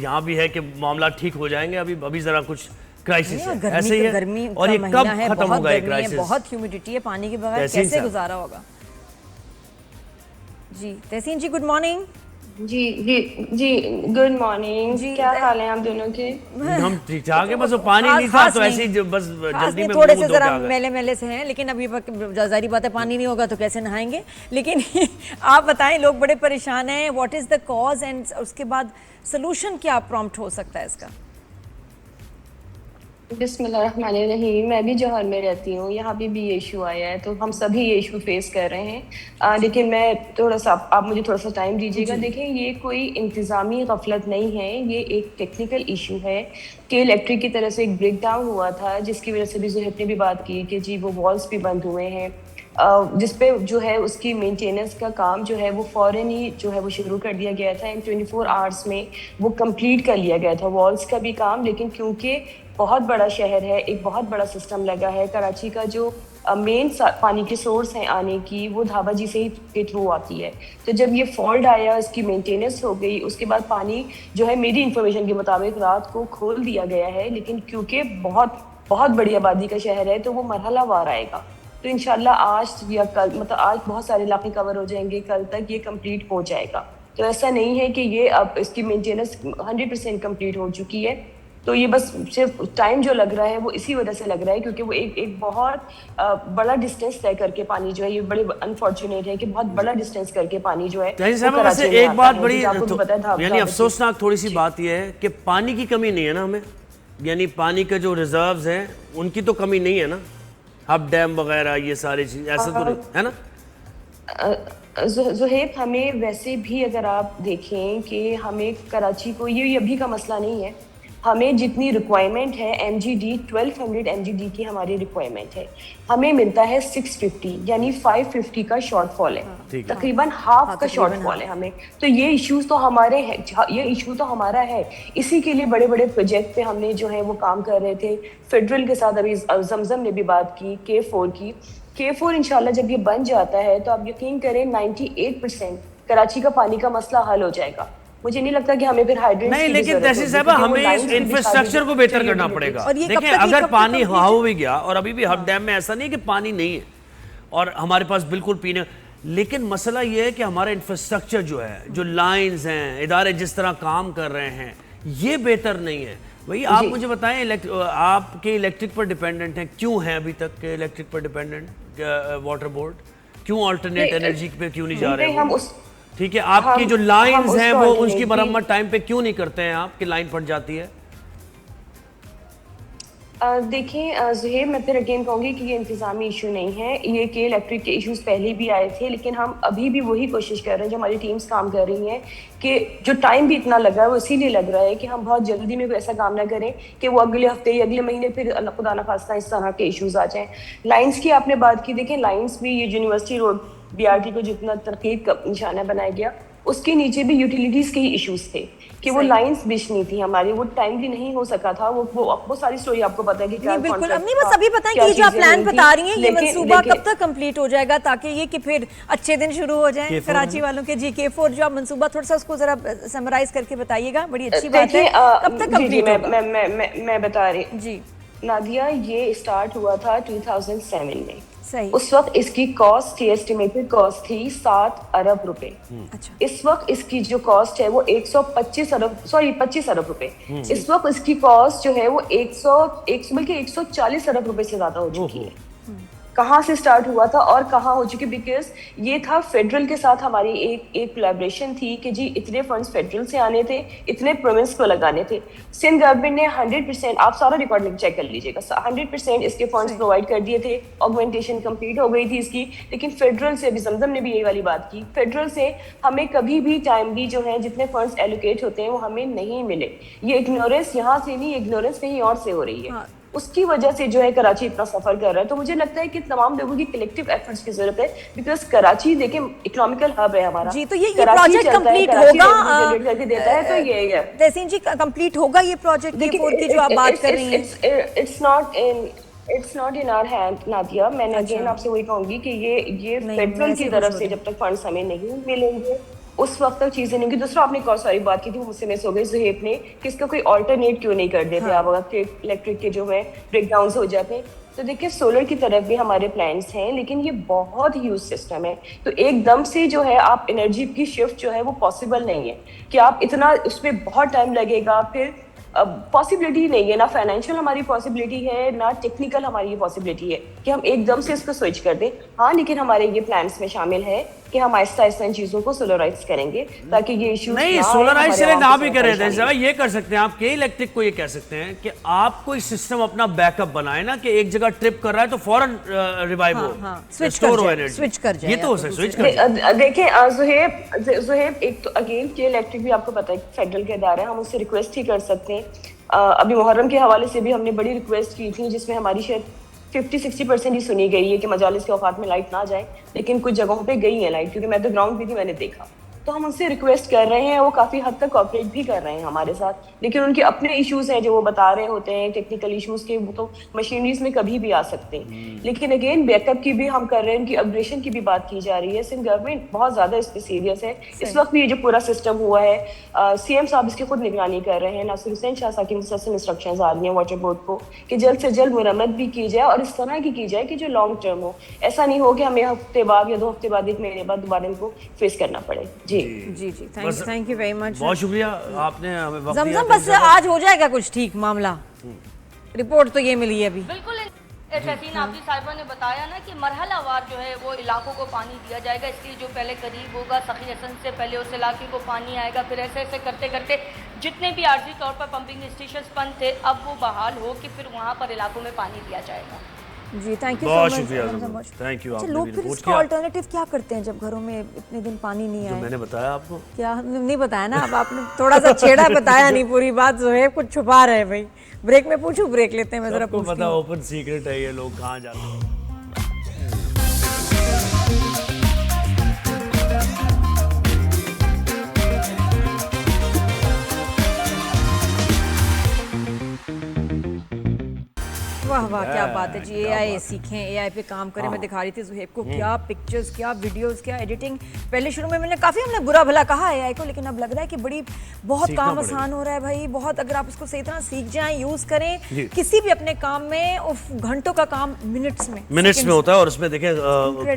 यहाँ भी है कि मामला ठीक हो जाएंगे। अभी जरा कुछ क्राइसिस है, ऐसे ही है। और ये कब खत्म होगा ये क्राइसिस? बहुत ह्यूमिडिटी है, पानी के बगैर कैसे गुजारा होगा? जी तहसीन जी गुड मॉर्निंग। जी गुड मॉर्निंग जी, क्या हाल है आप दोनों के? हम ठीक ठाक है, बस वो पानी नहीं था तो ऐसे ही बस जल्दी में थोड़े से जरा मेले से हैं, लेकिन अभी जारी बात है पानी नहीं होगा तो कैसे नहाएंगे। लेकिन आप बताएं, लोग बड़े परेशान हैं, what is the cause and उसके बाद सोल्यूशन क्या प्रॉम्प्ट हो सकता है इसका? बिस्मिल्लाहिर्रहमानिर्रहीम। मैं भी जौहर में रहती हूँ, यहाँ पे भी ये इशू आया है, तो हम सभी ये इशू फेस कर रहे हैं। लेकिन मैं थोड़ा सा आप मुझे थोड़ा सा टाइम दीजिएगा। देखें, ये कोई इंतज़ामी गफलत नहीं है, ये एक टेक्निकल इशू है कि इलेक्ट्रिक की तरफ से एक ब्रेक डाउन हुआ था, जिसकी वजह से भी ज़ुहैब ने भी बात की कि जी वो वॉल्स भी बंद हुए हैं, जिस पे जो है उसकी मेंटेनेंस का काम जो है वो फ़ौरन ही जो है वो शुरू कर दिया गया था। इन 24 आवर्स में वो कंप्लीट कर लिया गया था वॉल्स का भी काम। लेकिन क्योंकि बहुत बड़ा शहर है, एक बहुत बड़ा सिस्टम लगा है, कराची का जो मेन पानी के सोर्स हैं आने की वो धाबा जी से ही के थ्रू आती है। तो जब ये फॉल्ट आया, इसकी मेंटेनेंस हो गई, उसके बाद पानी जो है मेरी इंफॉर्मेशन के मुताबिक रात को खोल दिया गया है। लेकिन क्योंकि बहुत बड़ी आबादी का शहर है तो वो मरहलावार आएगा। तो इंशाल्लाह आज या कल, मतलब आज बहुत सारे इलाके कवर हो जाएंगे, कल तक ये कंप्लीट हो जाएगा। तो ऐसा नहीं है कि ये अब इसकी मेंटेनेंस 100% कंप्लीट हो चुकी है। तो ये बस सिर्फ टाइम जो लग रहा है वो इसी वजह से लग रहा है क्योंकि वो एक बहुत बड़ा डिस्टेंस तय करके पानी जो है, ये बड़े अनफॉर्चुनेट है कि बहुत बड़ा डिस्टेंस करके पानी जो है। एक बात बड़ी यानी अफसोसनाक थोड़ी सी बात ये है कि पानी की कमी नहीं है ना हमें, यानी पानी के जो रिजर्व्स हैं उनकी तो कमी नहीं है ना, हब डैम वगैरह ये सारी चीज ऐसा तो नहीं है ना? ज़ुहैब, हमें वैसे भी अगर आप देखें कि हमें कराची को ये अभी का मसला नहीं है, हमें जितनी रिक्वायरमेंट है MGD 1200 MGD की हमारी रिक्वायरमेंट है, हमें मिलता है 650, यानी 550 का शॉर्टफॉल है, तकरीबन हाफ का शॉर्टफॉल है हमें। तो ये इश्यूज तो हमारे हैं, ये इशू तो हमारा है। इसी के लिए बड़े बड़े प्रोजेक्ट पे हमने जो है वो काम कर रहे थे। फेडरल के साथ अभी जमजम ने भी बात की K4 की। K4 इंशाल्लाह जब ये बन जाता है तो आप यकीन करें 98% कराची का पानी का मसला हल हो जाएगा। मुझे नहीं लगता कि हमें फिर हाइड्रेंट्स नहीं, लेकिन तहसीन साहबा हमें इस इंफ्रास्ट्रक्चर को बेहतर करना पड़ेगा। देखिए, अगर पानी हो भी गया और अभी भी हब डैम में ऐसा नहीं कि पानी नहीं है और हमारे पास बिल्कुल पीने, लेकिन मसला ये है कि हमारा इंफ्रास्ट्रक्चर जो है, जो लाइंस हैं, इदारे जिस तरह काम कर रहे हैं, ये बेहतर नहीं है। वही आप मुझे बताएं, आपके इलेक्ट्रिक पर डिपेंडेंट हैं, क्यों हैं अभी तक के इलेक्ट्रिक पर डिपेंडेंट वाटर बोर्ड? क्यों अल्टरनेट एनर्जी पे क्यों नहीं जा रहे हैं? ठीक है, आपकी जो लाइंस हैं वो उसकी मरम्मत टाइम पे क्यों नहीं करते हैं? आपकी लाइन फट जाती है। देखिए ज़ुहैब, मैं फिर अगेन कहूँगी कि ये इंतज़ामी इशू नहीं है, ये कि इलेक्ट्रिक के इश्यूज पहले भी आए थे, लेकिन हम अभी भी वही कोशिश कर रहे हैं, जो हमारी टीम्स काम कर रही हैं, कि जो टाइम भी इतना लगा है वो इसीलिए लग रहा है कि हम बहुत जल्दी में कोई ऐसा काम ना करें कि वो अगले हफ्ते या अगले महीने फिर खुदा न खास्ता इस तरह के इश्यूज आ जाएँ। लाइन्स की आपने बात की, देखें लाइन्स भी, ये यूनिवर्सिटी रोड BRT को जितना तरक्की का निशाना बनाया गया, उसके नीचे भी यूटिलिटीज के ही इश्यूज थे कि वो लाइंस बिछनी थी हमारी, वो टाइमली नहीं हो सका था। वो सारी स्टोरी आपको पता है कि क्या बिल्कुल। अब नहीं बस अभी पता है कि जो आप प्लान बता रही हैं ये मंसूबा कब तक कंप्लीट हो जाएगा, ताकि ये कि फिर अच्छे दिन शुरू हो जाए कराची वालों के। जी K4 जो आप मंसूबा थोड़ा सा उसको जरा समराइज करके बताइएगा, बड़ी अच्छी बात है। कब तक कंप्लीट होगा? मैं बता रही जी नादिया, ये स्टार्ट हुआ था 2007 में। सही। उस वक्त इसकी कॉस्ट थी, एस्टिमेटेड कॉस्ट थी 7 अरब रुपए। अच्छा। इस वक्त इसकी जो कॉस्ट है वो 25 अरब रुपए। इस वक्त इसकी कॉस्ट जो है वो 140 अरब रुपए से ज्यादा हो चुकी है। कहाँ से स्टार्ट हुआ था और कहाँ हो चुकी, बिकॉज ये था फेडरल के साथ हमारी एक कोलैबोरेशन थी कि जी इतने फंड्स फेडरल से आने थे, इतने प्रोविंस को लगाने थे। सिंध गवर्नमेंट ने 100%, आप सारा रिकॉर्ड चेक कर लीजिएगा, 100% इसके फंड्स प्रोवाइड कर दिए थे। ऑगमेंटेशन कंप्लीट हो गई थी इसकी। लेकिन फेडरल से, अभी जमजम ने भी यही वाली बात की, फेडरल से हमें कभी भी टाइमली जो है जितने फंड्स एलोकेट होते हैं वो हमें नहीं मिले। ये इग्नोरेंस यहाँ से नहीं, इग्नोरेंस कहीं और से हो रही है। उसकी वजह से जो है कराची इतना सफर कर रहा है। तो मुझे लगता है कि तमाम लोगों की कलेक्टिव एफर्ट्स की जरूरत है, बिकॉज कराची देखिए इकोनॉमिकल हब है हमारा। जी, तो ये प्रोजेक्ट कंप्लीट होगा, जनरेट करके देता है, तो ये है तहसीन जी कंप्लीट होगा ये प्रोजेक्ट K4 की जो आप बात कर रही हैं? It's not in our hand Nadia. मैंने अगेन आपसे वही कहूंगी कि ये फेडरल की तरफ से जब तक फंड्स हमें नहीं मिलेंगे उस वक्त तक चीजें नहीं होंगी। दूसरा आपने एक और सारी बात की थी, वो मुझसे मिस हो गई, ज़ुहैब ने, कि इसका कोई ऑल्टरनेट क्यों नहीं कर देते आप, अगर इलेक्ट्रिक के जो है ब्रेकडाउन हो जाते हैं। तो देखिए सोलर की तरफ भी हमारे प्लान्स हैं, लेकिन ये बहुत ह्यूज सिस्टम है। तो एकदम से जो है आप एनर्जी की शिफ्ट जो है वो पॉसिबल नहीं है कि आप इतना, उसमें बहुत टाइम लगेगा। फिर पॉसिबिलिटी नहीं है, ना फाइनेंशियल हमारी पॉसिबिलिटी है, ना टेक्निकल हमारी ये पॉसिबिलिटी है कि हम एकदम से इसको स्विच कर दें। हाँ, लेकिन हमारे ये प्लान्स में शामिल है कि हम आहिस्ता आहिस्ता इन चीजों को सोलराइज करेंगे ताकि ये इश्यूज नहीं, सोलराइज चले ना भी करें तो ये कर सकते हैं आप, के इलेक्ट्रिक को ये कह सकते हैं कि आप कोई सिस्टम अपना बैकअप बनाए ना, कि एक जगह ट्रिप कर रहा है तो फौरन रिवाइव हो, स्टोर हो एनर्जी, स्विच कर जाए। ये तो हो सकता है, स्विच कर। देखिए ज़ुहैब, एक तो अगेन के इलेक्ट्रिक भी आपको पता है फेडरल के अदारा है, हम उससे रिक्वेस्ट ही कर सकते हैं। अभी मुहर्रम के हवाले से भी हमने बड़ी रिक्वेस्ट की थी, जिसमें हमारी शायद 50-60% ही सुनी गई है कि मजालिस के औकात में लाइट ना जाए, लेकिन कुछ जगहों पे गई है लाइट, क्योंकि मैं तो ग्राउंड पे थी, मैंने देखा। तो हम उनसे रिक्वेस्ट कर रहे हैं, वो काफ़ी हद तक कॉपरेट भी कर रहे हैं हमारे साथ, लेकिन उनके अपने इश्यूज हैं जो वो बता रहे होते हैं, टेक्निकल इश्यूज के, वो तो मशीनरीज में कभी भी आ सकते हैं। लेकिन अगेन बैकअप की भी हम कर रहे हैं, उनकी अपग्रेडेशन की भी बात की जा रही है। सिंध गवर्नमेंट बहुत ज़्यादा इस पर सीरियस है। इस वक्त भी ये जो पूरा सिस्टम हुआ है, CM साहब इसकी खुद निगरानी कर रहे हैं। नासिर हुसैन शाह साहब की इंस्ट्रक्शंस आ रही हैं वाटर बोर्ड को कि जल्द से जल्द मुरम्मत भी की जाए, और इस तरह की जाए कि जो लॉन्ग टर्म हो। ऐसा नहीं हो कि हमें हफ्ते बाद या 2 हफ्ते बाद, 1 महीने बाद दोबारा इनको फेस करना पड़े। जी जी जी, थैंक यू वेरी मच, बहुत शुक्रिया आपने हमें वक्त दिया। जमजम बस आज हो जाएगा कुछ ठीक मामला, रिपोर्ट तो ये मिली है अभी। बिल्कुल तहसीन आफरी साहिबा ने बताया ना कि मरहलावार जो है वो इलाकों को पानी दिया जाएगा, इसलिए जो पहले करीब होगा सखी हसन से पहले उस इलाके को पानी आएगा, फिर ऐसे ऐसे करते करते जितने भी आर्जी तौर पर पंपिंग स्टेशन बंद थे अब वो बहाल हो कि फिर वहाँ पर इलाकों में पानी दिया जाएगा। जी थैंक यू बहुत सो शुक्रिया, मच, थैंक यू। अच्छा, लोग फिर इसका अल्टरनेटिव क्या करते हैं जब घरों में इतने दिन पानी नहीं आया? मैंने बताया आपको, क्या नहीं बताया ना, अब आपने थोड़ा सा छेड़ा, बताया नहीं पूरी बात। ज़ुहैब कुछ छुपा रहे हैं भाई, ब्रेक में पूछूं, ब्रेक लेते हैं, मैं जरा आपको पता ओपन सीक्रेट है ये, लोग कहाँ जाते हैं। वाह वाह, क्या बात है जी। AI सीखें, AI पे काम करें। मैं दिखा रही थी ज़ुहैब को, क्या पिक्चर्स, क्या वीडियोस, क्या एडिटिंग। पहले शुरू में हमने बुरा भला कहा AI को, लेकिन अब लग रहा है कि बहुत काम आसान हो रहा है भाई, बहुत। अगर आप इसको सही तरह सीख जाएं, यूज करें किसी भी अपने काम में, घंटों का काम मिनट्स में होता है। और उसमें देखें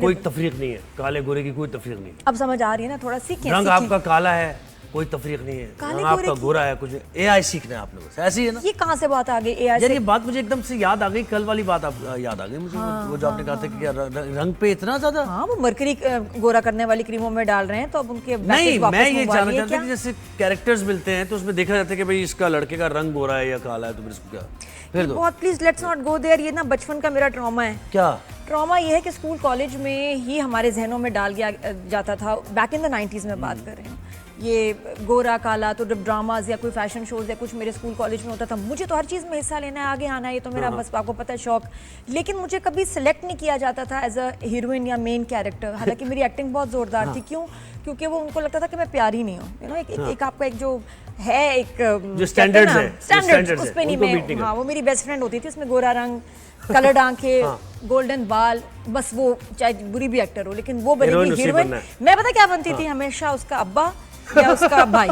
कोई तफरीक नहीं है, काले गोरे की कोई तफरीक नहीं। अब समझ आ रही है ना, थोड़ा सीखें। रंग आपका काला है, कोई तफरीक नहीं है, रंग आपका गोरा है, कुछ AI सीखना है आपने, बस ऐसे ही है ना। ये कहाँ से बात आ गई AI से? ये बात मुझे एकदम से याद आ गई, कल वाली बात आप याद आ गई मुझे। वो जो आपने कहा था कि रंग पे इतना ज्यादा, हाँ, वो मरकरी गोरा करने वाली क्रीमों में डाल रहे हैं, तो अब उनके नहीं, मैं ये जानना चाहता हूँ कि जैसे कैरेक्टर्स मिलते हैं तो उसमें देखा जाता है कि भाई इसका लड़के का रंग गोरा है या काला है, तो फिर इसको क्या फिर दो। बहुत please let's not go there. ये ना बचपन का मेरा ट्रॉमा है। क्या ट्रॉमा ये है कि स्कूल कॉलेज में ही हमारे जहनों में डाल दिया जाता था, बैक इन द 90s में बात कर रही हूँ, ये गोरा काला, तो जब ड्रामाज या कोई फैशन शोज या कुछ मेरे स्कूल कॉलेज में होता था, मुझे तो हर चीज़ में हिस्सा लेना है, आगे आना है, ये तो मेरा बस आपको पता है शौक। लेकिन मुझे कभी सिलेक्ट नहीं किया जाता था एज अ हीरोइन या मेन कैरेक्टर, हालांकि मेरी एक्टिंग बहुत ज़ोरदार थी। क्यों? क्योंकि वो उनको लगता था कि मैं प्यारी नहीं हूँ, यू नो, एक आपका एक जो है एक जो स्टैंडर्ड्स है, स्टैंडर्ड्स उस पे नहीं मैं, हाँ वो मेरी बेस्ट फ्रेंड होती थी, उसमें गोरा रंग, कलर्ड आंखें, गोल्डन बाल, बस वो चाहे बुरी भी एक्टर हो लेकिन वो बनेगी हीरोइन। मैं पता क्या बनती थी हमेशा, उसका अब्बा या उसका भाई।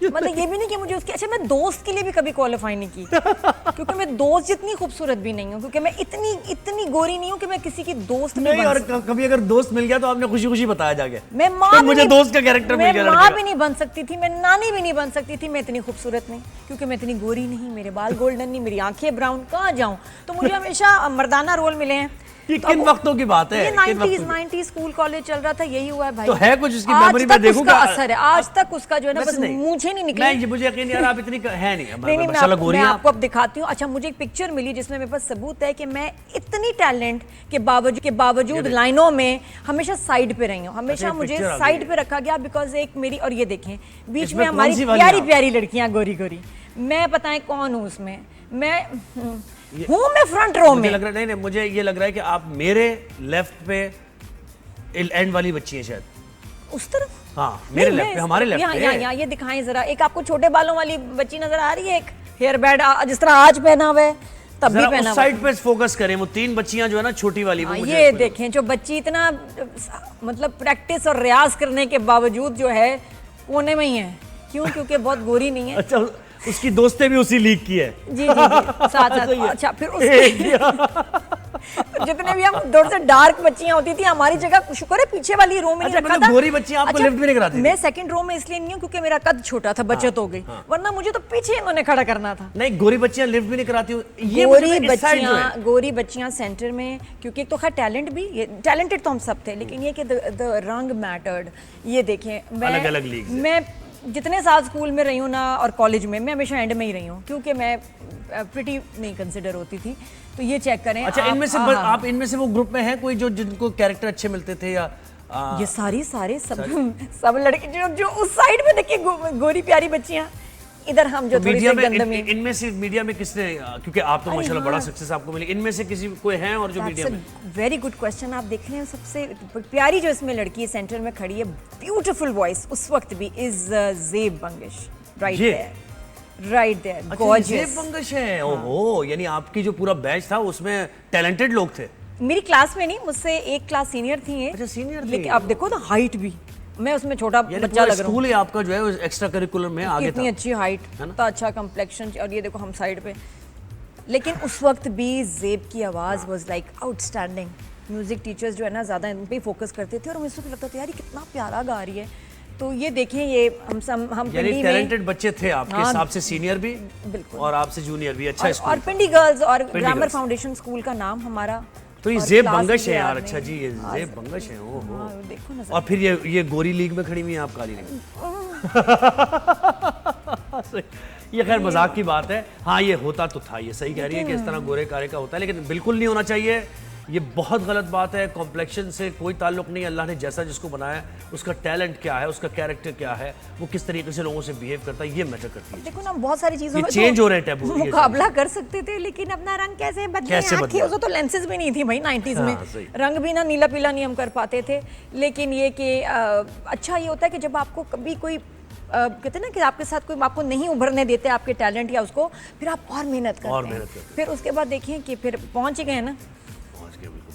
मतलब ये भी नहीं कि मुझे उसके, अच्छा मैं दोस्त के लिए भी कभी क्वालिफाई नहीं की, क्योंकि मैं दोस्त जितनी खूबसूरत भी नहीं हूँ, क्योंकि मैं इतनी गोरी नहीं हूँ कि मैं किसी की दोस्त नहीं। और कभी अगर दोस्त मिल गया तो आपने खुशी खुशी बताया जाके, मैं माँ मुझे दोस्त का कैरेक्टर मिल गया। मैं माँ भी नहीं बन सकती थी, मैं नानी भी नहीं बन सकती थी, मैं इतनी खूबसूरत नहीं, क्योंकि मैं इतनी गोरी नहीं, मेरे बाल गोल्डन नहीं, मेरी आंखें ब्राउन, कहाँ जाऊँ। तो मुझे हमेशा मर्दाना रोल मिले हैं। ये किन वक्तों की बात है? ये 90s स्कूल कॉलेज चल रहा था, यही हुआ है भाई। तो है कुछ उसकी मेमोरी में देखूं का असर है आज तक उसका, जो है ना, बस मुझे नहीं निकला। मुझे यकीन नहीं, यार आप इतनी है नहीं। मैं आपको अब दिखाती हूँ। अच्छा, मुझे एक पिक्चर मिली जिसमें मेरे पास सबूत है कि मैं इतनी टैलेंट के बावजूद लाइनों में हमेशा साइड पे रही हूँ, हमेशा मुझे साइड पे रखा गया, बिकॉज एक मेरी, और ये देखें बीच में हमारी प्यारी प्यारी लड़कियां गोरी गोरी, मैं बताएं कौन हूँ उसमें, मैं फ्रंट रो में लग रहा है। नहीं, मुझे ये लग रहा है कि आप मेरे लेफ्ट पे एंड वाली बच्ची है शायद, उस तरफ। हाँ, मेरे लेफ्ट पे, हमारे लेफ्ट पे। यहाँ ये दिखाएं जरा, एक आपको छोटे बालों वाली बच्ची नजर आ रही है, एक हेयर बैंड जिस तरह आज पहना हुआ है तब भी पहना हुआ। साइड पे फोकस करें, वो 3 बच्चियां जो है ना छोटी वाली, वो ये देखें, जो बच्ची इतना मतलब प्रैक्टिस और रियाज करने के बावजूद जो है कोने में ही है। क्यों? क्योंकि बहुत गोरी नहीं है। अच्छा, उसकी दोस्तें भी उसी लीग की है। जी साथ। अच्छा, फिर जितने भी हम थोड़े से डार्क बच्चियां होती थी हमारी जगह, शुक्र है पीछे वाली रो में नहीं रखा था। गोरी बच्चियां आपको लिफ्ट भी नहीं कराती? मैं सेकंड रो में इसलिए नहीं हूं क्योंकि मेरा कद छोटा था, बचत हो गई, वरना मुझे तो पीछे इन्होंने खड़ा करना था। नहीं, गोरी बच्चियां लिफ्ट भी नहीं कराती। गोरी बच्चियां सेंटर में, क्योंकि एक तो खैर टैलेंट भी, टैलेंटेड तो हम सब थे, लेकिन ये कि द रंग मैटर्ड। ये देखें, अलग-अलग लीग से। मैं जितने साल स्कूल में रही हूँ ना और कॉलेज में, मैं हमेशा एंड में ही रही हूँ, क्योंकि मैं प्रिटी नहीं कंसिडर होती थी। तो ये चेक करें। अच्छा, आप इनमें से वो ग्रुप में हैं कोई जिनको कैरेक्टर अच्छे मिलते थे, या ये सारे सब लड़के जो उस साइड में देखिए गोरी प्यारी बच्चियां, इधर हम जो थोड़ी सी गंदमी। इनमें से मीडिया में किसने, क्योंकि आप तो माशाल्लाह बड़ा सक्सेस आपको मिली, इनमें से किसी कोई है और जो मीडिया में? Very good question. आप देख रहे हैं सबसे प्यारी जो इसमें लड़की है सेंटर में खड़ी है, ब्यूटीफुल वॉइस उस वक्त भी, is Zeb Bangash. Right there gorgeous. Zeb Bangash है। ओहो, यानी आपकी जो पूरा बैच था उसमें टैलेंटेड लोग थे। मेरी क्लास में नहीं, मुझसे एक क्लास सीनियर थी। अच्छा, सीनियर थी। लेकिन आप देखो ना हाइट भी, मैं उसमें छोटा बच्चा लग रहा हूँ। स्कूल ही आपका जो है एक्स्ट्रा करिकुलर में आगे था। इतनी अच्छी हाइट, इतना अच्छा कम्प्लेक्शन, और ये देखो हम साइड पे। लेकिन उस वक्त भी ज़ेब की आवाज़ was like outstanding. Music teachers जो है ना ज़्यादा इन पे फोकस करते थे, और मुझे लगता था यार ये कितना प्यारा गा रही है। तो ये देखें, ये हम यानी टैलेंटेड बच्चे थे आपके हिसाब से, सीनियर भी बिल्कुल और आपसे जूनियर भी। अच्छा स्कूल, और पिंडी गर्ल्स और ग्रामर फाउंडेशन स्कूल का नाम हमारा। तो ये ज़ेब बंगिश है यार। अच्छा जी, ये ज़ेब बंगिश है। ओहो, देखो ना। और फिर ये गोरी लीग में खड़ी हुई है, आप काली लीग में। ये खैर मजाक की बात है। हाँ, ये होता तो था, ये सही कह रही है कि इस तरह गोरे कारे का होता है, लेकिन बिल्कुल नहीं होना चाहिए। ये बहुत गलत बात है। कॉम्प्लेक्शन से कोई ताल्लुक नहीं। अल्लाह ने जैसा जिसको बनाया, उसका टैलेंट क्या है, उसका कैरेक्टर क्या है, वो किस तरीके से लोगों से बिहेव करता है, ये मैटर करती है। देखो ना, बहुत सारी चीजों में चेंज हो रहे हैं टैबू, मुकाबला कर सकते थे, लेकिन अपना रंग कैसे बदले? तो लेंसेज भी नहीं थी भाई 90s में। रंग भी ना नीला पीला नहीं हम कर पाते थे। लेकिन ये कि अच्छा ये होता है कि जब आपको कभी कोई कहते हैं ना कि आपके साथ कोई आपको नहीं उभरने देते आपके टैलेंट या उसको, फिर आप और मेहनत करते हैं। फिर उसके बाद देखिए कि फिर पहुंच गए ना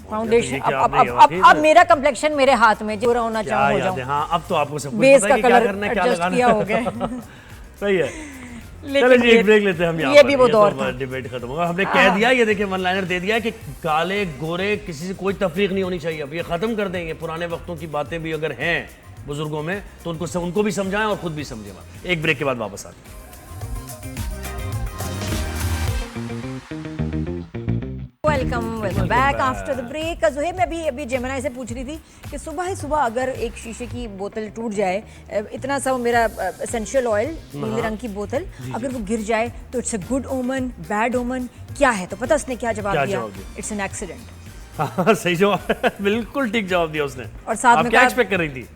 फाउंडेशन। अब मेरा कम्प्लेक्शन मेरे हाथ में, जो होना चाहूँ हो जाऊं। हाँ, अब तो आपको सब कुछ बेस पता का है कि कलर क्या करना है, क्या एडजस्ट लगाना किया हो गया। सही है। चलो जी, एक ब्रेक लेते हैं हम यहाँ ये पर। भी वो दौर था। डिबेट खत्म होगा। हमने कह दिया, ये देखिए वन लाइनर दे दिया कि काले गोरे किसी से कोई तफरीक नहीं होनी चाहिए। अब ये खत्म कर देंगे। पुराने वक्तों की बातें भी अगर हैं बुजुर्गों में तो उनको भी समझाएं और खुद भी समझें। एक ब्रेक के बाद वापस आते हैं। Welcome back after the break. Zuhaib, मैं अभी जेमिनी से पूछ रही थी कि सुबह ही सुबह अगर एक शीशे की बोतल टूट जाए, इतना सा मेरा एसेंशियल ऑयल नीले रंग की बोतल, अगर वो गिर जाए तो इट्स अ गुड ओमन, बैड ओमन, क्या है? तो पता उसने क्या जवाब दिया? It's an accident. सही जवाब, बिल्कुल ठीक जवाब दिया उसने। और साथ में क्या एक्सपेक्ट कर रही थी?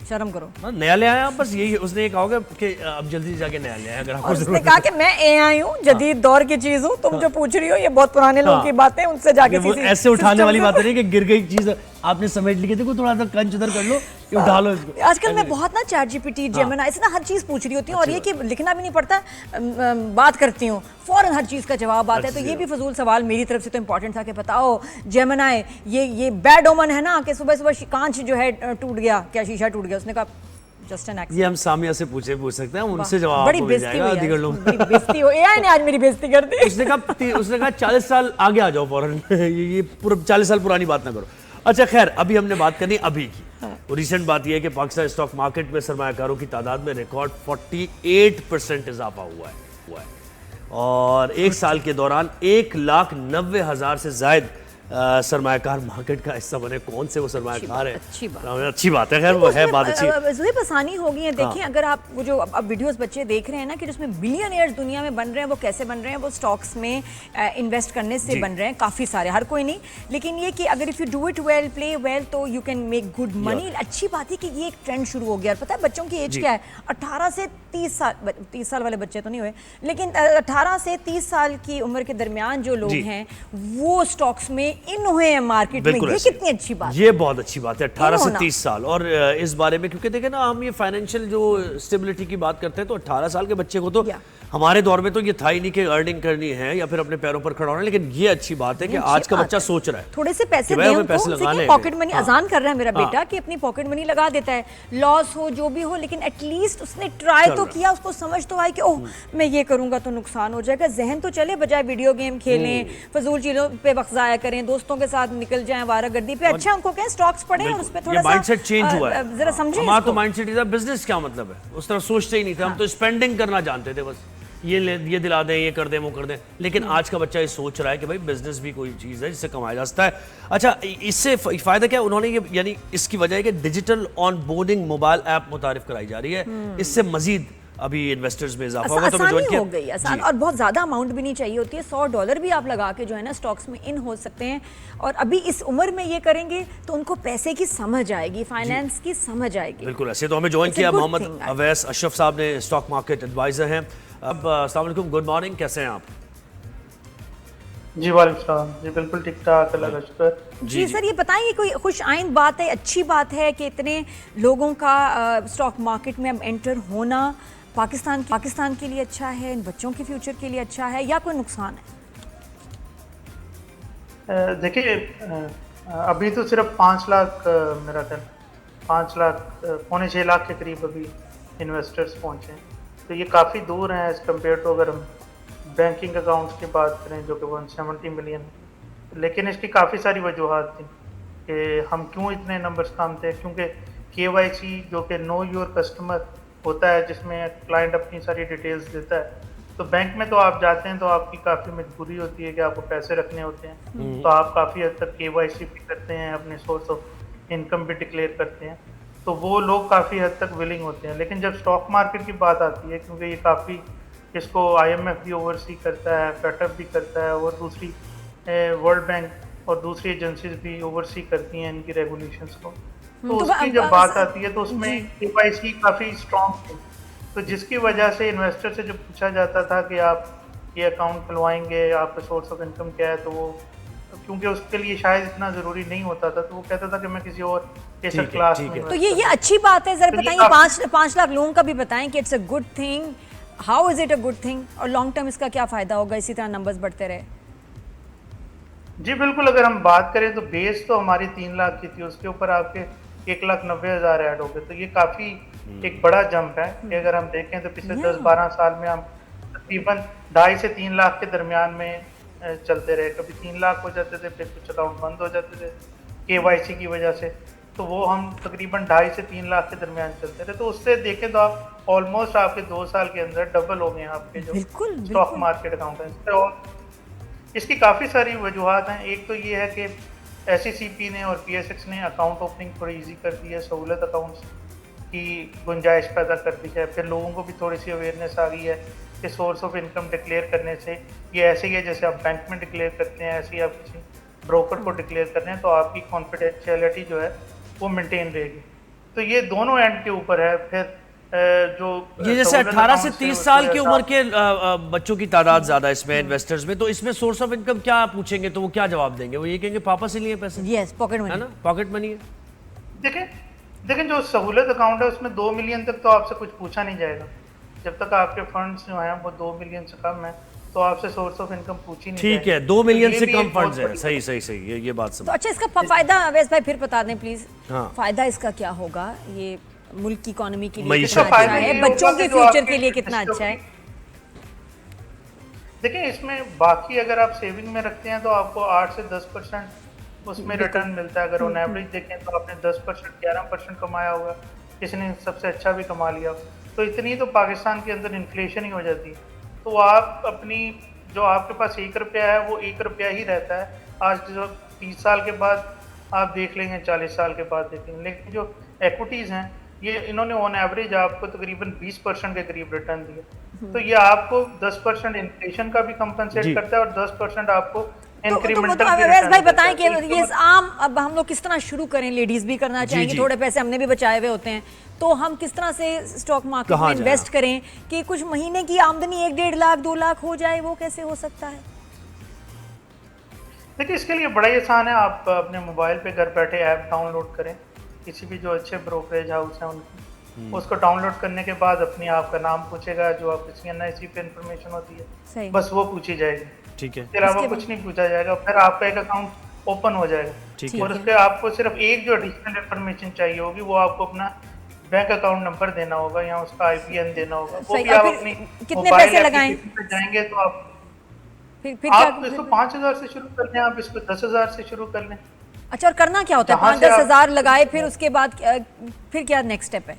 शर्म करो। नया ले आया आप, बस यही उसने ये कहा होगा कि अब जल्दी जाके नया ले आया अगर आपको और उसने जरूरत कहा कि मैं AI हूँ, जदीद दौर की चीज हूँ, तुम जो पूछ रही हो ये बहुत पुराने लोगों की बातें, उनसे जाके वो किसी ऐसे उठाने system वाली में- बात नहीं कि गिर गई चीज आपने समेट ली, देखो थोड़ा सा कंच उधर कर लो, ये उठा लो इसको। आजकल मैं बहुत ना ChatGPT, Gemini से ना हर चीज पूछ रही होती हूँ, और ये कि लिखना भी नहीं पड़ता, बात करती हूँ फौरन हर चीज का जवाब आता है। तो ये भी फजूल सवाल मेरी तरफ से तो इंपॉर्टेंट था कि बताओ Gemini, ये बैड ओमन है ना कि सुबह सुबह कांच जो है टूट गया, क्या शीशा टूट गया? उसने कहा जस्ट एन एक्सीडेंट। ये हम सामिया से पूछ सकते हैं, उनसे जवाब बड़ी आपको मिल बेइज्जती जाएगा हुई अधिकतर यार, लोग। बड़ी बेइज्जती हो, AI ने आज मेरी बेइज्जती कर दी। उसने कहा 40 साल आगे आ जाओ फौरन, ये पूरा 40 साल पुरानी बात ना करो। अच्छा खैर, अभी हमने बात करनी अभी की। और रिसेंट बात यह है कि पाकिस्तान स्टॉक मार्केट में सरमायाकारों की तादाद में रिकॉर्ड 48% इजाफा हुआ है और एक साल के दौरान 1,90,000 से जायद सरमायाकार मार्केट का हिस्सा बने। कौन से वो सरमायाकार है? अच्छी बात है, खैर वो है बात अच्छी। ज़ुहैब आसानी हो गई है। देखिए अगर आप वो जो अब वीडियोस बच्चे देख रहे हैं ना कि जिसमें बिलियनियर्स दुनिया में बन रहे हैं, वो कैसे बन रहे हैं? वो स्टॉक्स में इन्वेस्ट करने से बन रहे हैं, काफ़ी सारे, हर कोई नहीं, लेकिन ये कि अगर if you do it well, play well, तो you can make good money. अच्छी बात है कि ये एक ट्रेंड शुरू हो गया। और पता है बच्चों की एज क्या है? 18 से 30 साल, 30 साल वाले बच्चे तो नहीं हुए, लेकिन 18 से 30 साल की उम्र के दरमियान जो लोग हैं वो स्टॉक्स में इन हुए हैं मार्केट में। ये कितनी अच्छी बात है, ये बहुत अच्छी बात है, 18 से 30 साल। और इस बारे में क्योंकि देखें ना, हम ये फाइनेंशियल जो स्टेबिलिटी की बात करते हैं, तो 18 साल के बच्चे को तो हमारे दौर में तो ये था ही नहीं कि अर्निंग करनी है या फिर अपने पैरों पर खड़ा होना, लेकिन ये अच्छी बात है कि आज का बच्चा सोच रहा है थोड़े से पैसे दें उनको, पॉकेट मनी। अजान कर रहा है मेरा बेटा कि अपनी पॉकेट मनी लगा देता है, लॉस हो जो भी हो, लेकिन एटलीस्ट उसने ट्राई तो किया, उसको समझ तो आई कि ओह मैं ये करूंगा तो नुकसान हो जाएगा। जहन तो चले, बजाय वीडियो गेम खेलें, फजूल चीजों पे वक्त जाया करें, दोस्तों के साथ निकल जाएं आवारागर्दी पे। अच्छा उनको कहें स्टॉक्स पढ़ें और उस पे थोड़ा सा माइंडसेट चेंज हुआ है। जरा समझें। हमारा तो माइंडसेट था बिजनेस क्या मतलब है, उस तरह सोचते ही नहीं थे। हम तो स्पेंडिंग करना जानते थे, बस ये दिला दें, ये कर दें, वो कर दें। लेकिन आज का बच्चा ये सोच रहा है कि भाई बिजनेस भी कोई चीज़ है जिससे कमाया जा सकता है। अच्छा, इससे फ़ायदा क्या उन्होंने ये, यानी इसकी वजह है कि digital onboarding mobile app मुतारिफ कराई जा रही है। इससे मजीद अभी इन्वेस्टर्स में इजाफा होगा। तो आसानी हो गई, आसान, और बहुत ज़्यादा अमाउंट भी नहीं चाहिए होती है। $100 भी आप लगा के जो है ना स्टॉक्स में इन हो सकते हैं। और अभी इस उम्र में ये करेंगे तो उनको पैसे की समझ आएगी, फाइनेंस की समझ आएगी। बिल्कुल ऐसे। तो हमें ज्वाइन किया मोहम्मद अवैस अशरफ साहब ने, स्टॉक मार्केट एडवाइजर हैं। अब अस्सलाम वालेकुम, गुड मॉर्निंग, कैसे हैं आप? जी वालेकुम जी, बिल्कुल ठीक ठाक, अल्लाह का शुक्र। जी सर, ये बताएंगे कोई खुश आइंद बात है, अच्छी बात है कि इतने लोगों का स्टॉक मार्केट में अब एंटर होना पाकिस्तान के लिए अच्छा है, इन बच्चों के फ्यूचर के लिए अच्छा है, या कोई नुकसान है? देखिए, अभी तो सिर्फ 5 लाख, मेरा ख्याल 5 लाख, 5.25 लाख के करीब अभी इन्वेस्टर्स पहुंचे हैं। तो ये काफ़ी दूर हैं एज़ कम्पेयर टू अगर हम बैंकिंग अकाउंट्स की बात करें जो कि 170 मिलियन। लेकिन इसकी काफ़ी सारी वजूहात थी कि हम क्यों इतने नंबर्स कम थे, क्योंकि KYC जो कि नो योर कस्टमर होता है, जिसमें क्लाइंट अपनी सारी डिटेल्स देता है। तो बैंक में तो आप जाते हैं तो आपकी काफ़ी मजबूरी होती है कि आपको पैसे रखने होते हैं, तो आप काफ़ी हद तक KYC भी करते हैं, अपने सोर्स ऑफ इनकम भी डिक्लेयर करते हैं, तो वो लोग काफ़ी हद तक विलिंग होते हैं। लेकिन जब स्टॉक मार्केट की बात आती है, क्योंकि ये काफ़ी, इसको IMF भी ओवरसी करता है, FATF भी करता है, और दूसरी वर्ल्ड बैंक और दूसरी एजेंसीज भी ओवरसी करती हैं इनकी रेगुलेशंस को। तो उसकी जब बात आती है तो उसमें KYC काफ़ी स्ट्रॉन्ग थी, तो जिसकी वजह से इन्वेस्टर से जब पूछा जाता था कि आप ये अकाउंट खुलवाएंगे, आपका सोर्स ऑफ इनकम क्या है, तो वो, क्योंकि उसके लिए शायद इतना ज़रूरी नहीं होता था, तो वो कहता था कि मैं किसी और एसेट क्लास में। तो ये अच्छी बात है। जरा बताइए, 5 लाख लोगों का भी बताएं कि it's a good thing, how is it a good thing, और लॉन्ग टर्म इसका क्या फ़ायदा होगा इसी तरह नंबर्स बढ़ते रहे? जी बिल्कुल, अगर हम बात करें तो बेस तो हमारी 3 लाख की थी, उसके ऊपर आपके 1,90,000 ऐड हो गए, तो ये काफ़ी एक बड़ा जंप है कि अगर हम देखें तो पिछले 10-12 साल में हम तकरीबन 2.5 से 3 लाख के दरमियान में चलते रहे। कभी 3 लाख हो जाते थे, फिर कुछ अकाउंट बंद हो जाते थे KYC की वजह से, तो वो हम तकरीबन 2.5 से 3 लाख के दरमियान चलते रहे। तो उससे देखें तो आप ऑलमोस्ट आपके 2 साल के अंदर डबल हो गए हैं आपके जो स्टॉक मार्केट अकाउंट है। और इसकी काफ़ी सारी वजूहत हैं। एक तो ये है कि SECP ने और PSX ने अकाउंट ओपनिंग थोड़ी ईजी कर दी है, सहूलत अकाउंट्स की गुंजाइश पैदा कर दी है। फिर लोगों को भी थोड़ी सी अवेयरनेस आ गई है कि सोर्स ऑफ इनकम डिक्लेयर करने से ये ऐसे ही है जैसे आप बैंक में डिक्लेयर करते हैं, ऐसे ही आप किसी ब्रोकर को डिक्लेयर कर रहे हैं, तो आपकी कॉन्फिडेंशियलिटी जो है वो मेंटेन रहेगी। तो तो ये दोनों एंड के ऊपर है। फिर जो ये जैसे सहूलत 18 से account 30 साल उसके की उम्र के बच्चों की तादाद ज्यादा है इसमें इन्वेस्टर्स में, तो इसमें सोर्स ऑफ इनकम क्या पूछेंगे तो वो क्या जवाब देंगे? वो ये कहेंगे पापा से लिए पैसे, यस, पॉकेट है मनी। ना, पॉकेट मनी है। देखें जो सहूलत अकाउंट है उसमें 2 मिलियन तक तो आपसे कुछ पूछा नहीं जाएगा। जब तक आपके फंड्स जो हैं वो 2 मिलियन से कम है तो आपसे सोर्स ऑफ इनकम पूछी नहीं ठीक जाएगी। है, 2 मिलियन ये से भी कम एक बहुत फंड्स है। बड़ी- सही सही सही, ये बात तो समझ। अच्छा, इसका फायदा अवैस भाई फिर बता दें प्लीज। हाँ। फायदा इसका क्या होगा? ये मुल्क की इकोनॉमी के लिए मईशत कितना इसका अच्छा फायदा है, ये बच्चों होगा के कि जो फ्यूचर आपके के लिए कितना बच्चों अच्छा है? देखिए इसमें बाकी अगर आप सेविंग में रखते हैं तो आपको 8 से 10% उसमें रिटर्न मिलता है। अगर ऑन एवरेज देखें तो आपने 10% 11% कमाया होगा, किसी ने सबसे अच्छा भी कमा लिया, तो इतनी तो पाकिस्तान के अंदर इन्फ्लेशन ही हो जाती है। तो आप अपनी जो आपके पास 1 रुपया है वो 1 रुपया ही रहता है। आज जो 30 साल के बाद आप देख लेंगे, 40 साल के बाद देखेंगे, लेकिन जो एक्विटीज़ हैं ये इन्होंने ऑन एवरेज आपको तकरीबन 20% के करीब रिटर्न दिए। तो ये आपको 10% इन्फ्लेशन का भी कंपनसेट जी। करता है और 10% आपको तो इंक्रीमेंटल अवैस भाई बताएं कि ये आम, अब हम लोग किस तरह शुरू करें? लेडीज भी करना चाहेंगे, जी। थोड़े पैसे हमने भी बचाए हुए होते हैं, तो हम किस तरह से स्टॉक मार्केट कहाँ में जाएं इन्वेस्ट करें कि कुछ महीने की आमदनी 1-1.5 लाख 2 लाख हो जाए? वो कैसे हो सकता है? देखिए इसके लिए बड़ा ही आसान है। आप अपने मोबाइल पे घर बैठे ऐप डाउनलोड करें, किसी भी जो अच्छे ब्रोकरेज हाउस हैं उनकी, उसको डाउनलोड करने के बाद अपने आपका नाम पूछेगा, जो आपकी CNIC पे इंफॉर्मेशन होती है सही। बस वो पूछी जाएगी। ठीक है, इसके अलावा उसके कुछ नहीं पूछा जाएगा। फिर आपका एक अकाउंट ओपन हो जाएगा ठीक है। और उसके आपको सिर्फ एक जो एडिशनल इंफॉर्मेशन चाहिए होगी वो आपको अपना बैंक अकाउंट नंबर देना होगा या उसका IBN देना होगा। वो सही। भी और आप फिर अपनी कितने मोबाइल पैसे लगाएं? एप्लीकेशन पे जाएंगे तो आप फिर क्या? इसको 5,000 से शुरू कर लें, आप इसको 10,000 से शुरू कर लें। अच्छा, और करना क्या होता है? जहाँ से 5-10 आप- हज़ार लगाए, फिर उसके बाद फिर क्या नेक्स्ट स्टेप है?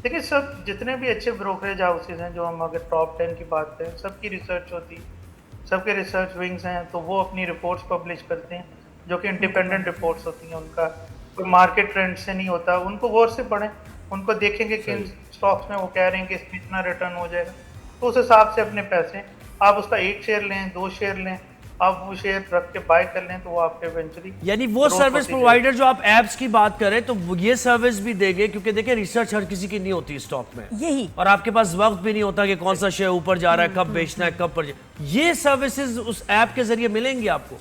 देखिए सब जितने भी अच्छे ब्रोकरेज हाउसेज हैं, जो हम अगर टॉप 10 की बात करें, सबकी रिसर्च होती है, सबके रिसर्च विंग्स हैं, तो वो अपनी रिपोर्ट्स पब्लिश करते हैं जो कि इंडिपेंडेंट रिपोर्ट्स होती हैं। उनका कोई मार्केट ट्रेंड से नहीं होता। उनको गौर से पढ़ें, उनको देखेंगे कि इन स्टॉक्स में वो कह रहे हैं कि इसमें इतना रिटर्न हो जाएगा, तो उस हिसाब से अपने पैसे आप उसका 1 शेयर लें, 2 शेयर लें, आप वो शेयर रख के बाय कर लें तो वो आपके इवेंचुअली यानी वो सर्विस प्रोवाइडर जो आप एप्स की बात करें तो ये सर्विस भी देंगे, क्योंकि देखिए रिसर्च हर किसी की नहीं होती स्टॉक में, यही। और आपके पास वक्त भी नहीं होता कि कौन सा शेयर ऊपर जा रहा है, कब बेचना है, कब पर। ये सर्विसेज उस ऐप के जरिए मिलेंगी आपको?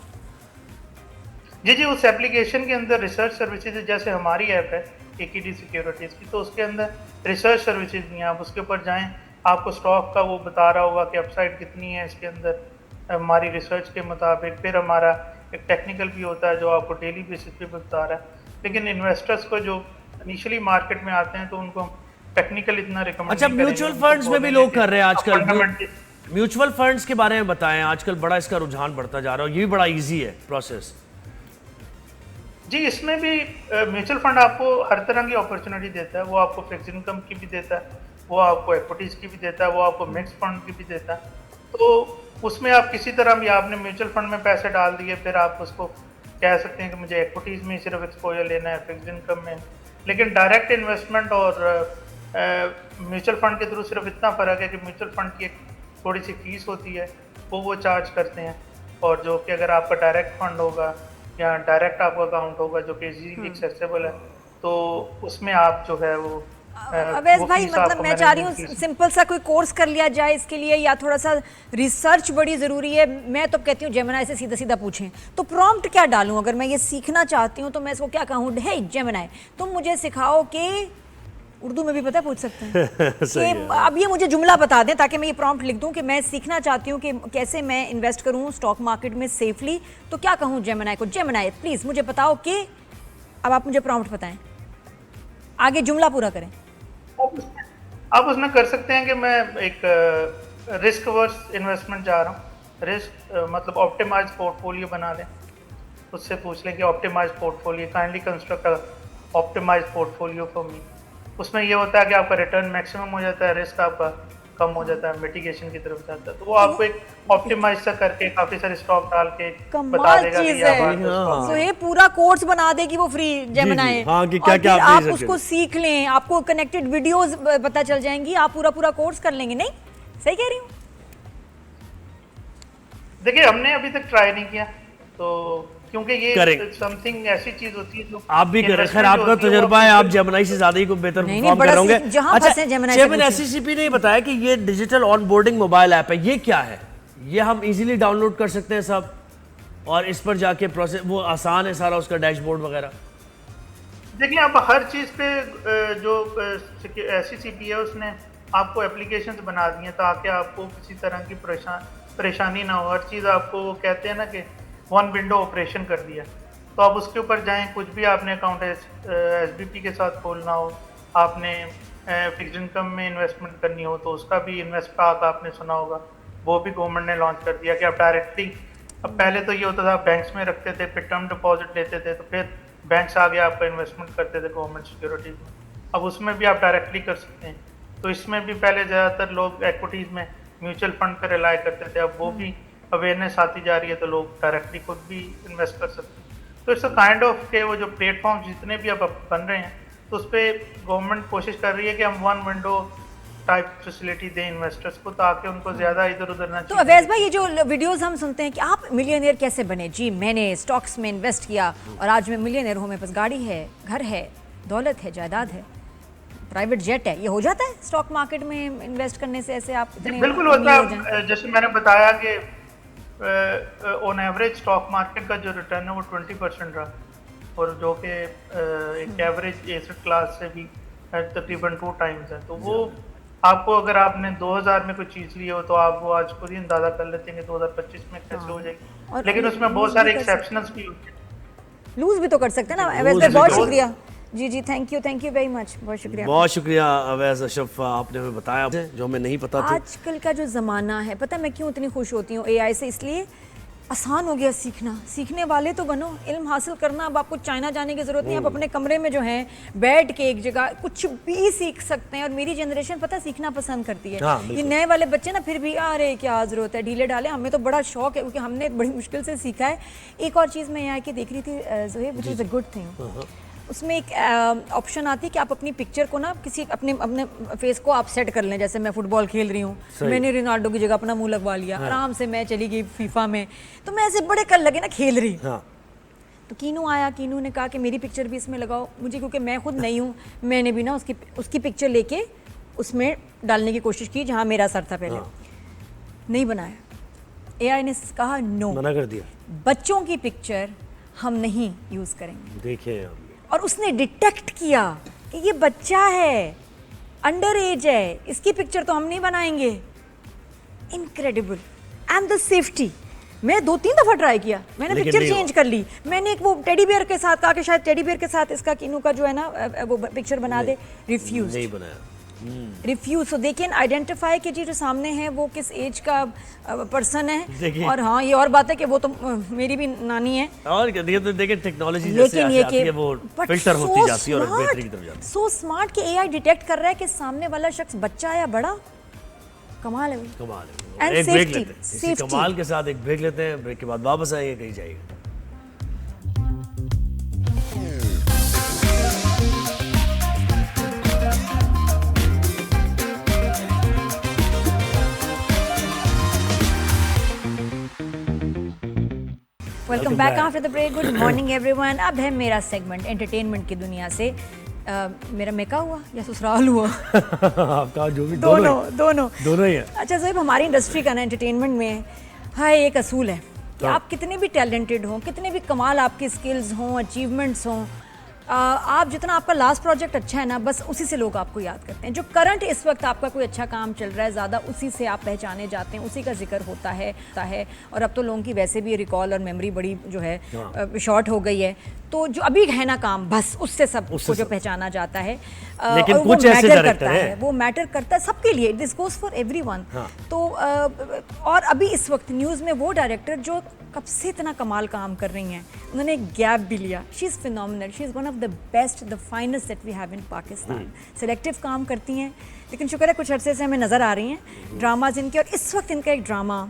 जी उस एप्लीकेशन के अंदर रिसर्च सर्विसेज, जैसे हमारी ऐप है AKD सिक्योरिटीज की, तो उसके अंदर रिसर्च सर्विसेज नहीं है। आप उसके ऊपर जाएं, आपको स्टॉक का वो बता रहा होगा कि अपसाइड कितनी है इसके अंदर हमारी रिसर्च के मुताबिक। फिर हमारा एक टेक्निकल भी होता है जो आपको डेली बेसिस पे बता रहा है। लेकिन इन्वेस्टर्स को जो इनिशियली मार्केट में आते हैं तो उनको टेक्निकल इतना रिकमेंड अच्छा, म्यूचुअल फंड्स में भी लोग कर रहे हैं आजकल। फंडामेंटल म्यूचुअल फंड्स के बारे में बताएं, आजकल बड़ा इसका रुझान बढ़ता जा रहा है, ये भी बड़ा इजी है प्रोसेस। जी इसमें भी म्यूचुअल फंड आपको हर तरह की अपॉर्चुनिटी देता है। वो आपको फिक्स इनकम की भी देता है, वो आपको इक्विटीज की भी देता है, वो आपको मिक्स फंड की भी देता है। तो उसमें आप किसी तरह भी आपने म्यूचुअल फंड में पैसे डाल दिए, फिर आप उसको कह सकते हैं कि मुझे इक्विटीज में सिर्फ एक्सपोजर लेना है, फिक्स इनकम में। लेकिन डायरेक्ट इन्वेस्टमेंट और म्यूचुअल फंड के थ्रू सिर्फ इतना फ़र्क है कि म्यूचुअल फंड की एक थोड़ी सी फीस होती है, वो चार्ज करते हैं, और जो कि अगर आपका डायरेक्ट फंड होगा या डायरेक्ट आपका अकाउंट होगा जो कि इजीली एक्सेसिबल है, तो उसमें आप जो है वो अवैस भाई, मतलब मैं चाह रही हूँ सिंपल सा कोई कोर्स कर लिया जाए इसके लिए, या थोड़ा सा रिसर्च बड़ी ज़रूरी है? मैं तो कहती हूँ जेमिनाई से सीधा सीधा पूछें तो प्रॉम्प्ट क्या डालूँ? अगर मैं ये सीखना चाहती हूँ तो मैं इसको क्या कहूँ, हे जेमिनाई तुम मुझे सिखाओ कि, उर्दू में भी पता पूछ सकते हैं कि अब ये मुझे जुमला बता दें ताकि मैं ये प्रॉम्प्ट लिख दूं कि मैं सीखना चाहती हूँ कि कैसे मैं इन्वेस्ट करूँ स्टॉक मार्केट में सेफली, तो क्या कहूँ जेमिनाई को? जेमिनाई प्लीज़ मुझे बताओ कि, अब आप मुझे प्रॉम्प्ट बताएं, आगे जुमला पूरा करें। आप उसमें कर सकते हैं कि मैं एक रिस्क वर्स इन्वेस्टमेंट जा रहा हूँ। रिस्क मतलब ऑप्टिमाइज पोर्टफोलियो बना लें, उससे पूछ लें कि optimise portfolio, kindly construct optimise portfolio for me. उसमें ये होता है कि आपका रिटर्न मैक्सिमम हो जाता है, रिस्क आपका कम हो जाता है, मिटिगेशन की तरफ जाता है। तो वो आपको एक ऑप्टिमाइज सा करके काफी सारे स्टॉक डाल के बता कमाल देगा चीज कि है। आप तो ये पूरा कोर्स बना देगी वो फ्री जेमिनाई, हाँ, कि और क्या-क्या फिर आप आप ले उसको सकते सीख लें, आपको कनेक्टेड वीडियोस पता चल जाएंगी, आप पूरा कोर्स कर लेंगे। नहीं सही कह रही हूँ? देखिए हमने अभी तक ट्राई नहीं किया, तो क्योंकि ये Correct. समथिंग ऐसी चीज होती है जो आप भी कर रहे हैं। खैर investment जो आपका होती है, वो तजुर्बा है, future- आप जेमिनी से ज्यादा ही को बेहतर नहीं, परफॉर्म बड़ा कर होंगे। जहाँ फंसे जेमिनी से चेयरमैन पूछिए। एससीसीपी ने बताया कि ये डिजिटल ऑनबोर्डिंग मोबाइल ऐप है, ये क्या है? ये हम इजीली डाउनलोड कर सकते हैं सब, और इस पर जाके प्रोसेस वो आसान है सारा, उसका डैशबोर्ड वगैरह। देखिए अब हर चीज़ पे जो एससीसीपी है उसने आपको एप्लीकेशंस बना दी हैं ताकि आपको किसी तरह की परेशानी ना हो। हर चीज़ आपको वो कहते हैं ना कि वन विंडो ऑपरेशन कर दिया, तो आप उसके ऊपर जाएं, कुछ भी आपने अकाउंट एसबीपी के साथ खोलना हो, आपने फिक्स्ड इनकम में इन्वेस्टमेंट करनी हो तो उसका भी इन्वेस्ट पाक आपने सुना होगा, वो भी गवर्नमेंट ने लॉन्च कर दिया कि आप डायरेक्टली, अब पहले तो ये होता था बैंक्स में रखते थे, फिर टर्म डिपॉजिट लेते थे, तो फिर बैंक्स आगे आपका इन्वेस्टमेंट करते थे गवर्नमेंट सिक्योरिटीज में, अब उसमें भी आप डायरेक्टली कर सकते हैं। तो इसमें भी पहले ज़्यादातर लोग एक्विटीज़ में म्यूचुअल फंड पर रिलाई करते थे, अब वो भी अवेयरनेस आती जा रही है तो लोग डायरेक्टली खुद भी इन्वेस्ट कर सकते हैं। तो इट्स अ काइंड ऑफ के वो जो प्लेटफॉर्म जितने भी अब बन रहे हैं तो उस पर गवर्नमेंट कोशिश कर रही है कि हम वन विंडो टाइप फैसिलिटी दें इन्वेस्टर्स को ताकि उनको ज़्यादा इधर उधर ना। तो अवैस भाई, ये जो वीडियोस हम सुनते हैं कि आप मिलियनेयर कैसे बने, जी मैंने स्टॉक्स में इन्वेस्ट किया और आज मैं मिलियनेयर हूँ, मेरे पास गाड़ी है, घर है, दौलत है, जायदाद है, प्राइवेट जेट है, ये हो जाता है स्टॉक मार्केट में इन्वेस्ट करने से? ऐसे आप इतने बिल्कुल होता अमीर हो जाएं? है। जैसे मैंने बताया कि ऑन एवरेज स्टॉक मार्केट का जो रिटर्न है वो 20% रहा, और जो कि एक एवरेज एसेट क्लास से भी तकरीबन 2 टाइम्स है। तो वो आपको, अगर आपने 2000 में कोई चीज़ ली हो तो आप वो आज खुद ही अंदाजा कर लेते हैं कि 2025 में कैसे हो जाएगी। और लेकिन उसमें बहुत lose सारे भी कर एक्सेप्शनल्स भी होते हैं। लूज भी तो कर सकते हैं ना अवैस Lose भाई? भी बहुत कर- शुक्रिया जी, थैंक यू वेरी मच, बहुत शुक्रिया। बहुत शुक्रिया अवैस अशरफ, आपने हमें बताया जो हमें नहीं पता था। आजकल का जो ज़माना है, पता है मैं क्यों इतनी खुश होती हूँ एआई से? इसलिए आसान हो गया सीखना, सीखने वाले तो बनो, इल्म हासिल करना। अब आपको चाइना जाने की ज़रूरत नहीं, आप अपने कमरे में जो है बैठ के एक जगह कुछ भी सीख सकते हैं। और मेरी जनरेशन पता है सीखना पसंद करती है। हाँ, ये बिल्कुल। नए वाले बच्चे ना फिर भी अरे क्या ज़रूरत है, ढीले डाले। हमें तो बड़ा शौक है क्योंकि हमने बड़ी मुश्किल से सीखा है। एक और चीज़ मैं यहाँ की देख रही थी Zoheb, which is a good thing, उसमें एक ऑप्शन आती है कि आप अपनी पिक्चर को ना किसी अपने फेस को आप सेट कर लें। जैसे मैं फुटबॉल खेल रही हूँ, मैंने रोनाल्डो की जगह अपना मुंह लगवा लिया, आराम से मैं चली गई फीफा में, तो मैं ऐसे बड़े कल लगे ना खेल रही। हाँ। तो कीनू आया, कीनू ने कहा कि मेरी पिक्चर भी इसमें लगाओ मुझे, क्योंकि मैं खुद नहीं हूँ, मैंने भी ना उसकी पिक्चर लेके उसमें डालने की कोशिश की जहाँ मेरा सर था पहले। नहीं बनाया, एआई ने कहा नो, मना कर दिया। बच्चों की पिक्चर हम नहीं यूज़ करेंगे। देखिए और उसने डिटेक्ट किया कि ये बच्चा है, अंडर एज है, इसकी पिक्चर तो हम नहीं बनाएंगे। इनक्रेडिबल। एंड द सेफ्टी, मैं 2-3 दफ़ा ट्राई किया, मैंने लेकिन पिक्चर नहीं चेंज कर ली। मैंने एक वो टेडी बियर के साथ कहा कि शायद टेडी बियर के साथ इसका कीनू का जो है ना वो पिक्चर बना दे, रिफ्यूज। नहीं बनाया। Refuse. So they can identify कि जी जो सामने है वो किस एज का पर्सन है। देखिए। और हाँ, ये और बात है कि वो तो मेरी भी नानी है। और ये तो देखिए टेक्नोलॉजी जैसे लेकिन ये आती है कि वो फिल्टर होती जाती है और बेहतरी की तरफ जाती है। सो स्मार्ट कि एआई डिटेक्ट कर रहा है कि सामने वाला शख्स बच्चा या बड़ा। कमाल है भाई। कमाल है। And एक ब्रेक safety, लेते हैं, इसी safety. कमाल के साथ एक ब्रेक लेते हैं, ब्रेक के बाद वापस आएंगे, कहीं जाएंगे। Welcome back after the break. Good morning everyone. अब है मेरा सेगमेंट एंटरटेनमेंट की दुनिया से। मेरा मेका हुआ या ससुराल हुआ? आपका जो भी दोनों ही है। अच्छा साहब, हमारी इंडस्ट्री का ना एंटरटेनमेंट में है एक असूल है कि आप कितने भी टैलेंटेड हों, कितने भी कमाल आपके स्किल्स हों, अचीवमेंट्स हों, आप जितना आपका लास्ट प्रोजेक्ट अच्छा है ना, बस उसी से लोग आपको याद करते हैं। जो करंट इस वक्त आपका कोई अच्छा काम चल रहा है, ज़्यादा उसी से आप पहचाने जाते हैं, उसी का जिक्र होता है। और अब तो लोगों की वैसे भी रिकॉल और मेमोरी बड़ी जो है शॉर्ट हो गई है, तो जो अभी है ना काम, बस उससे सब उसको जो पहचाना जाता है। लेकिन और कुछ वो ऐसे मैटर डायरेक्टर करता हैं। है, वो मैटर करता है सबके लिए। This goes for everyone. तो और अभी इस वक्त न्यूज़ में वो डायरेक्टर जो कब से इतना कमाल काम कर रही हैं, उन्होंने एक गैप भी लिया। She is phenomenal, she is one of the best, the finest that we have in Pakistan. Selective काम करती हैं, लेकिन शुक्र है कुछ अरसे से हमें नज़र आ रही हैं ड्रामाज इनके। और इस वक्त इनका एक ड्रामा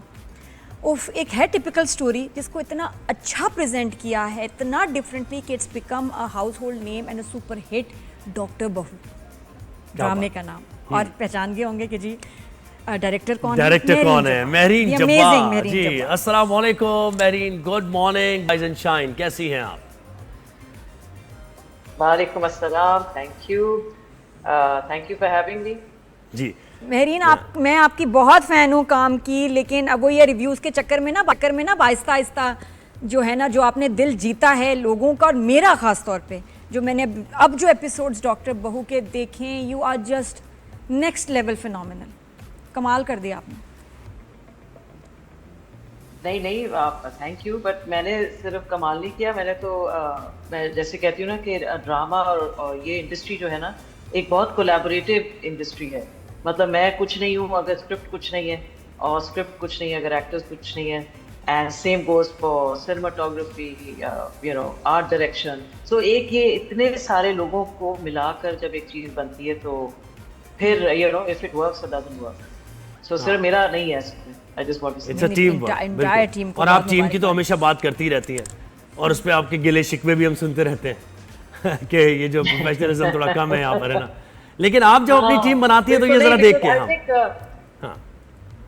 एक है टिपिकल स्टोरी, जिसको इतना अच्छा प्रेजेंट किया है, इतना डिफरेंटली कि it's become a house hold name and a super hit, doctor बहू ड्रामे का नाम। और पहचान गए होंगे कि जी डायरेक्टर कौन डायरेक्टर कौन है? महरीन जब्बार जी। जी। अस्सलाम वालेकुम Mehreen, good morning, rise and shine, कैसी हैं आप? वालेकुम अस्सलाम, thank you for having me. जी महरीन, मैं आपकी बहुत फ़ैन हूँ काम की, लेकिन अब वो ये रिव्यूज़ के चक्कर में ना आहिस्ता आहिस्ता जो है ना, जो आपने दिल जीता है लोगों का, और मेरा ख़ास तौर पे जो मैंने अब जो एपिसोड्स डॉक्टर बहू के देखे, you are just next level phenomenal, कमाल कर दिया आपने। नहीं थैंक यू, बट मैंने सिर्फ कमाल नहीं किया, मैंने तो मैं जैसे कहती हूँ ना कि ड्रामा और ये इंडस्ट्री जो है ना, एक बहुत कोलैबोरेटिव इंडस्ट्री है। मतलब मैं कुछ नहीं हूँ अगर स्क्रिप्ट कुछ नहीं है, और स्क्रिप्ट कुछ नहीं है अगर एक्टर्स कुछ नहीं है, and same goes for cinematography, art direction. So एक ये इतने सारे लोगों को मिलाकर जब एक चीज़ बनती है तो फिर इफ इट वर्क्स और डजंट वर्क, सो सिर्फ मेरा नहीं है, आई जस्ट वांट टू से इट्स अ टीम वर्क, और आप टीम की तो हमेशा बात करती रहती हैं, और उस पर आपके गिले शिकवे भी हम सुनते रहते हैं कि ये जो प्रोफेशनलिज्म थोड़ा कम है यहाँ पर, है ना। लेकिन आप जब अपनी टीम बनाती है तो ये जरा देख के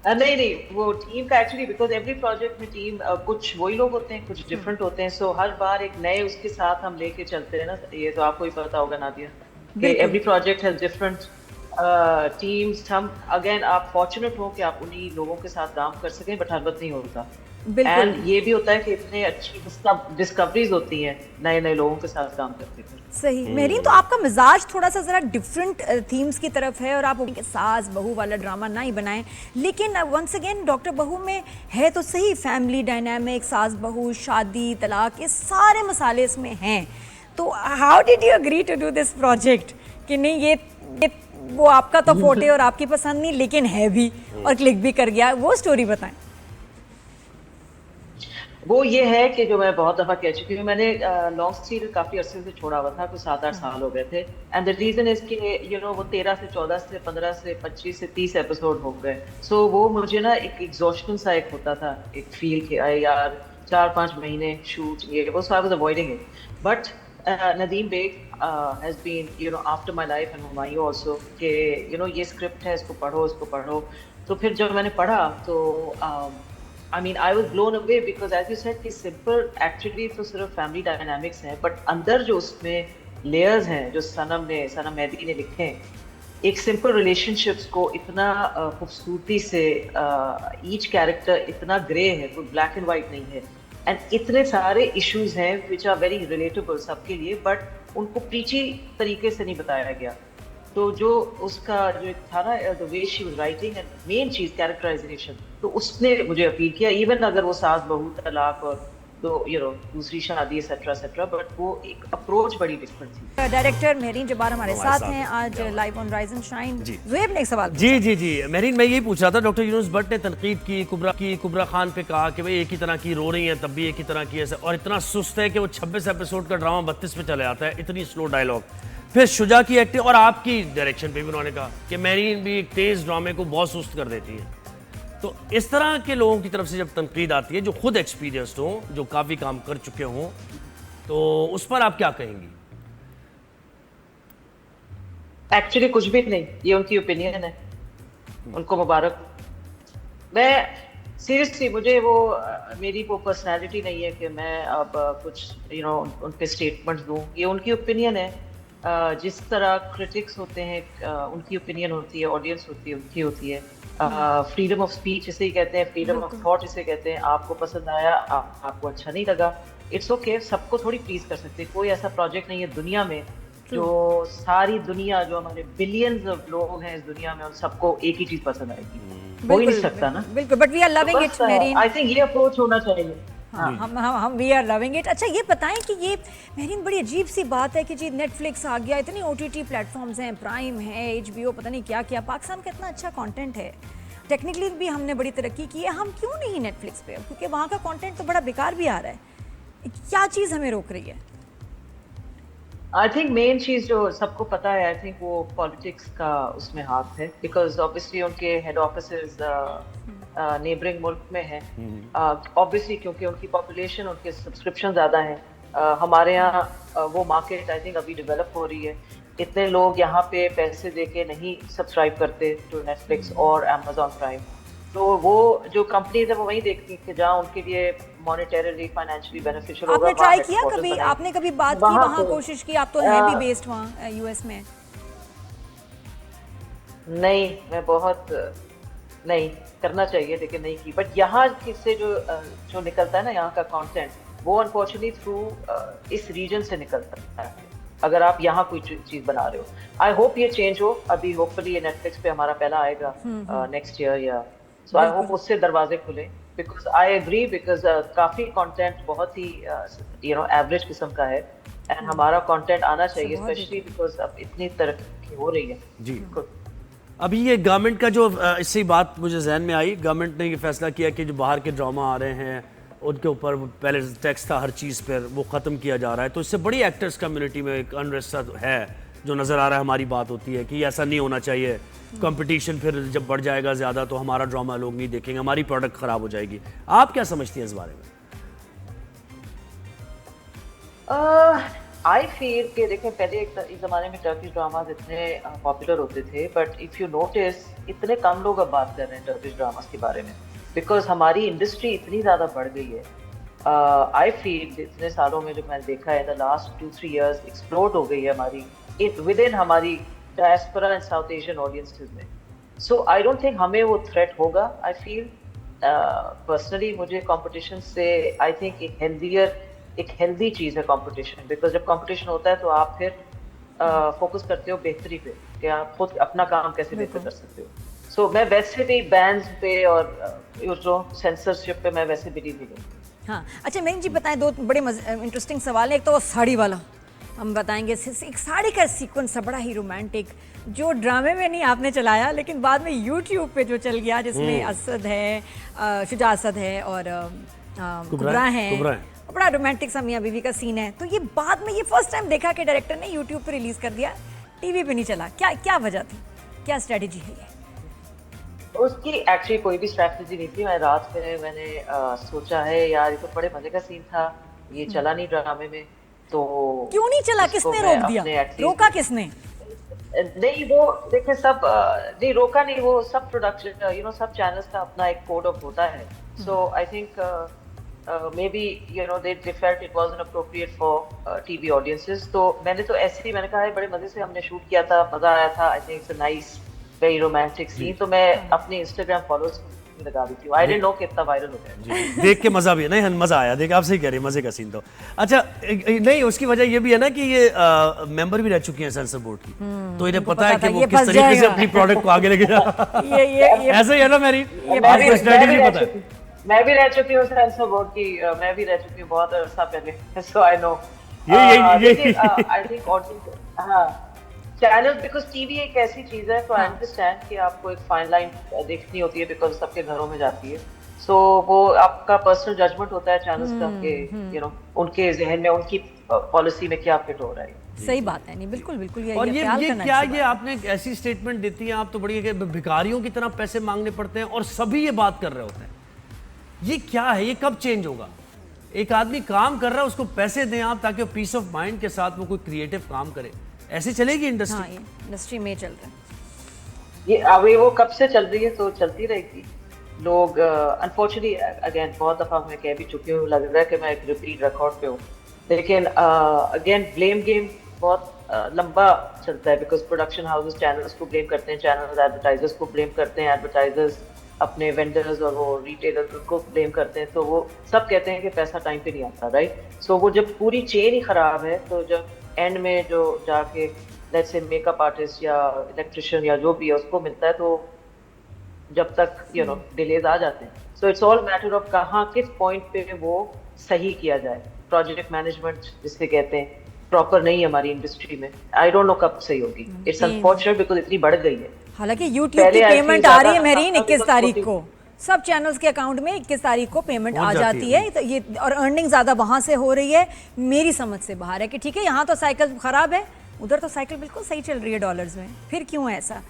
नहीं वो टीम का एक्चुअली, बिकॉज एवरी प्रोजेक्ट में टीम कुछ वही लोग होते हैं, कुछ डिफरेंट होते हैं, सो हर बार एक नए उसके साथ हम लेके चलते हैं ना। ये तो आपको ही पता होगा नादिया कि every project has different teams. हम अगेन आप फॉर्चुनेट हो कि आप उन्हीं लोगों के साथ काम कर सकें, बट हर वक्त नहीं होता। एंड ये भी होता है कि इतने अच्छी डिस्कवरीज होती हैं नए लोगों के साथ काम करते हैं। सही। महरीन, तो आपका मिजाज थोड़ा सा ज़रा डिफरेंट थीम्स की तरफ है, और आप सास बहू वाला ड्रामा ना ही बनाएं, लेकिन वंस अगेन डॉक्टर बहू में है तो सही, फैमिली डायनामिक, सास बहू, शादी, तलाक, ये सारे मसाले इसमें हैं। तो how did you agree to do this project कि नहीं ये वो आपका तो फोटे और आपकी पसंद नहीं, लेकिन है भी और क्लिक भी कर गया, वो स्टोरी बताएं। वो ये है कि जो मैं बहुत दफ़ा कह चुकी हूँ, मैंने लॉन्ग सीरियल काफ़ी अरसे से छोड़ा हुआ था, कुछ 7-8 साल हो गए थे, एंड द रीज़न इज़ कि वो 13 से 14 से 15 से 25 से 30 एपिसोड हो गए। सो वो मुझे ना एक एग्जॉस्शन सा एक होता था, एक फील कि आए यार 4-5 महीने शूट ये वो, so I was avoiding it. But Nadeem Baig has been after my life, and Humayun also, कि ये स्क्रिप्ट है, इसको पढ़ो। तो फिर जब मैंने पढ़ा तो I mean, I was blown away because as you said कि simple actually तो सिर्फ family dynamics है, but अंदर जो उसमें layers हैं जो सनम मेहदी ने लिखे हैं, एक simple relationships को इतना खूबसूरती से each character इतना grey है, कोई black and white नहीं है, and इतने सारे issues हैं which are very relatable सबके लिए, but उनको preachy तरीके से नहीं बताया गया। तो जो उसका जो एक था ना, the way she was writing, and main चीज कैरेक्टराइजेशन, तो उसने मुझे अपील किया, इवन अगर वो सास बहू तलाक और तो दूसरी शादी एसेट्रा, बट वो एक अप्रोच बड़ी डिफरेंट थी। डायरेक्टर महरीन जब्बार हमारे साथ हैं आज live on rise and shine. Zuhaib ने एक सवाल जी महरीन, मैं यही पूछ रहा था, डॉक्टर यूनुस भट्ट ने तनकीद की कुबरा खान पे, कहा कि भाई एक ही तरह की रो रही हैं, तब भी एक ही तरह की ऐसे, और इतना सुस्त है कि वो 26 एपिसोड का ड्रामा 32 पे चले जाता है, इतनी स्लो डायलॉग। फिर शुजा की एक्टिंग और आपकी डायरेक्शन पे भी उन्होंने कहा कि महरीन भी एक तेज ड्रामे को बहुत सुस्त कर देती है। तो इस तरह के लोगों की तरफ से जब तनकीद आती है, जो खुद एक्सपीरियंस्ड हो, जो काफ़ी काम कर चुके हों, तो उस पर आप क्या कहेंगी? एक्चुअली कुछ भी नहीं, ये उनकी ओपिनियन है, उनको मुबारक। मैं सीरियसली, मुझे वो मेरी वो पर्सनैलिटी नहीं है कि मैं अब कुछ उन पे स्टेटमेंट्स दूँ, ये उनकी ओपिनियन है। जिस तरह क्रिटिक्स होते हैं, उनकी ओपिनियन होती है, ऑडियंस होती है, उनकी होती है। फ्रीडम ऑफ स्पीच इसे ही कहते हैं, फ्रीडम ऑफ थॉट इसे कहते हैं। आपको पसंद आया, आपको अच्छा नहीं लगा, इट्स ओके, सबको थोड़ी प्लीज कर सकते। कोई ऐसा प्रोजेक्ट नहीं है दुनिया में जो सारी दुनिया, जो हमारे बिलियंस ऑफ लोग हैं इस दुनिया में, उन सबको एक ही चीज पसंद आएगी, हो ही नहीं सकता ना। बिल्कुल, but we are loving it Mahreen. I think ये अप्रोच होना चाहिए। हाँ, हम वी आर लविंग इट। अच्छा, ये बताएं कि ये महरीन बड़ी अजीब सी बात है कि जी नेटफ्लिक्स आ गया, इतनी OTT प्लेटफॉर्म्स हैं, प्राइम है, HBO, पता नहीं क्या क्या, पाकिस्तान का इतना अच्छा कंटेंट है, टेक्निकली भी हमने बड़ी तरक्की की है, हम क्यों नहीं नेटफ्लिक्स पे? क्योंकि वहाँ का कंटेंट तो बड़ा बेकार भी आ रहा है, क्या चीज़ हमें रोक रही है? आई थिंक मेन चीज जो सबको पता है, आई थिंक वो पॉलिटिक्स का उसमें हाथ है, बिकॉज ऑब्वियसली उनके हेड ऑफिसेस नेबरिंग मुल्क में है, ऑब्वियसली क्योंकि उनकी पॉपुलेशन, उनके सब्सक्रिप्शन ज़्यादा हैं। हमारे यहाँ वो मार्केट आई थिंक अभी डेवलप हो रही है। इतने लोग यहाँ पे पैसे देके नहीं सब्सक्राइब करते टू नेटफ्लिक्स और Amazon प्राइम। तो वो जो कंपनीज है वो वही देखती हैं कि जहाँ उनके लिए मॉनेटरीली फाइनेंशियली बेनिफिशियल होगा। आपने ट्राई किया कभी, आपने कभी बात की वहाँ, कोशिश की? आप तो हैं भी बेस्ड वहाँ यूएस में। नहीं, मैं बहुत नहीं करना चाहिए लेकिन नहीं की। बट यहाँ से जो निकलता है ना यहाँ का कंटेंट, वो अनफॉर्चुनेटली थ्रू इस रीजन से निकलता है। अगर आप यहाँ कोई चीज बना रहे हो, आई होप ये चेंज हो। अभी होपफुली ये नेटफ्लिक्स पे हमारा पहला आएगा नेक्स्ट ईयर या सो आई होप उससे दरवाजे खुले। बिकॉज आई एग्री, बिकॉज काफी कंटेंट बहुत ही एवरेज किस्म का है एंड हमारा कंटेंट आना चाहिए, स्पेशली बिकॉज अब इतनी तरक्की हो रही है। जी, अभी ये गवर्नमेंट का जो इससे बात मुझे जहन में आई, गवर्नमेंट ने ये फैसला किया कि जो बाहर के ड्रामा आ रहे हैं उनके ऊपर पहले टैक्स था हर चीज़ पर, वो ख़त्म किया जा रहा है। तो इससे बड़ी एक्टर्स कम्युनिटी में एक अनरेस्ट है जो नज़र आ रहा है। हमारी बात होती है कि ऐसा नहीं होना चाहिए, कंपटीशन फिर जब बढ़ जाएगा ज़्यादा तो हमारा ड्रामा लोग नहीं देखेंगे, हमारी प्रोडक्ट ख़राब हो जाएगी। आप क्या समझती हैं इस बारे में? आई फील कि देखें, पहले एक ज़माने में टर्किश ड्रामाज इतने पॉपुलर होते थे, बट इफ़ यू नोटिस इतने कम लोग अब बात कर रहे हैं टर्किश ड्रामाज के बारे में, बिकॉज हमारी इंडस्ट्री इतनी ज़्यादा बढ़ गई है। आई फील इतने सालों में जो मैंने देखा है, द लास्ट 2-3 years एक्सप्लोड हो गई है हमारी विद इन हमारी diaspora and south Asian audiences में। सो आई डोंट थिंक हमें वो थ्रेट होगा। आई फील पर्सनली मुझे कंपटीशन से आई थिंक एक हेल्दी चीज़ है कंपटीशन, बिकॉज जब कंपटीशन होता है तो आप फिर फोकस करते हो बेहतरी पे कि आप खुद अपना काम कैसे बेहतर कर सकते हो। सो मैं वैसे भी बैंस पे और जो सेंसरशिप पे मैं वैसे बिलीव नहीं करती। हाँ, अच्छा मेहक जी बताएं, दो बड़े इंटरेस्टिंग सवाल है। एक तो वो साड़ी वाला हम बताएंगे, एक साड़ी का सीक्वेंस है बड़ा ही रोमांटिक, जो ड्रामे में नहीं आपने चलाया लेकिन बाद में यूट्यूब पे जो चल गया, जिसमें असद है, शुजा असद है और कुबरा है, बड़ा रोमांटिक सा मियां बीवी का सीन है। तो ये बाद में ये फर्स्ट टाइम देखा कि डायरेक्टर ने यूट्यूब पे रिलीज कर दिया, टीवी पे नहीं चला। क्या वजह थी, क्या स्ट्रेटेजी है ये? उसकी एक्चुअली कोई भी स्ट्रैटेजी नहीं थी। मैं रात में मैंने सोचा है यार ये तो बड़े मजे का सीन था, ये चला नहीं ड्रामे में, तो क्यों नहीं चला? किसने रोक दिया? रोका किसने? नहीं, वो देखे सब नहीं रोका नहीं, वो सब प्रोडक्शन सब चैनल्स का अपना एक कोड ऑफ होता है। So I think maybe they felt it wasn't appropriate for TV audiences। तो मैंने तो ऐसे ही मैंने कहा है बड़े मजे से हमने शूट किया था, मजा आया था, I think it's a nice very romantic scene. तो मैं अपने इंस्टाग्राम फॉलोअर्स लगा दी थी। आई डिडंट नो कि इतना वायरल हो गया। देख के मजा भी है, नहीं मजा आया, देख आप सही कह रहे हैं, मजे का सीन। तो अच्छा नहीं, उसकी वजह ये भी है ना कि ये मेंबर भी रह चुकी हैं सेंसर बोर्ड की, तो इन्हें पता है कि वो किस तरीके से अपनी प्रोडक्ट को आगे लेके जा। ऐसे ही है ना मेरी स्ट्रेटेजी पता है। मैं भी रह चुकी हूँ सेंसर बोर्ड की, मैं भी रह चुकी हूँ बहुत अर्सा पहले, so I know. I think channel, because TV एक ऐसी चीज है, तो आई अंडरस्टैंड कि आपको एक फाइन लाइन देखनी होती है बिकॉज सबके घरों में जाती है। सो वो आपका पर्सनल जजमेंट होता है चैनल्स का कि उनके जहन में उनकी पॉलिसी में क्या फिट हो रहा है। सही बात है, नहीं बिल्कुल बिल्कुल। और ये क्या, ये आपने एक ऐसी स्टेटमेंट देती है आप तो बड़ी है कि भिखारियों की तरह पैसे मांगने पड़ते हैं और सभी ये बात कर रहे होते हैं। ये क्या है, ये कब चेंज होगा? एक आदमी काम कर रहा है, उसको पैसे दें आप ताकि पीस ऑफ माइंड के साथ वो कोई क्रिएटिव काम करे। ऐसे चलेगी इंडस्ट्री? हाँ, इंडस्ट्री में चल रहा है ये। अभी वो कब से चल रही है तो चलती रहेगी। लोग अनफॉर्चुनेटली अगेन बहुत दफा मैं कह भी चुकी हूँ, लग रहा है कि मैं एक रिपीट रिकॉर्ड पे हूँ, लेकिन अगेन ब्लेम गेम बहुत लंबा चलता है बिकॉज प्रोडक्शन हाउसेस चैनल्स को ब्लेम करते हैं, चैनल्स एडवर्टाइजर्स को ब्लेम करते हैं, एडवर्टाइजर्स अपने वेंडर्स और वो रिटेलर्स को ब्लेम करते हैं। तो वो सब कहते हैं कि पैसा टाइम पे नहीं आता, राइट? सो वो जब पूरी चेन ही खराब है, तो जब एंड में जो जाके लेट्स से मेकअप आर्टिस्ट या इलेक्ट्रिशियन या जो भी है उसको मिलता है, तो जब तक डिलेज आ जाते हैं। So it's all matter of कहाँ किस पॉइंट पे वो सही किया जाए। प्रोजेक्ट मैनेजमेंट जिसे कहते हैं प्रॉपर नहीं है हमारी इंडस्ट्री में। आई डोंट नो कब सही होगी। इट्स अनफॉर्चुनेट बिकॉज इतनी बढ़ गई है। हालांकि यूट्यूब की पेमेंट आ रही है मेरीन 21 तारीख को, सब चैनल्स के अकाउंट में 21 तारीख को पेमेंट आ जाती है। तो ये और अर्निंग ज्यादा वहां से हो रही है, मेरी समझ से बाहर है कि ठीक है यहाँ तो साइकिल खराब है, उधर तो साइकिल बिल्कुल सही चल रही है डॉलर्स में, फिर क्यों है ऐसा?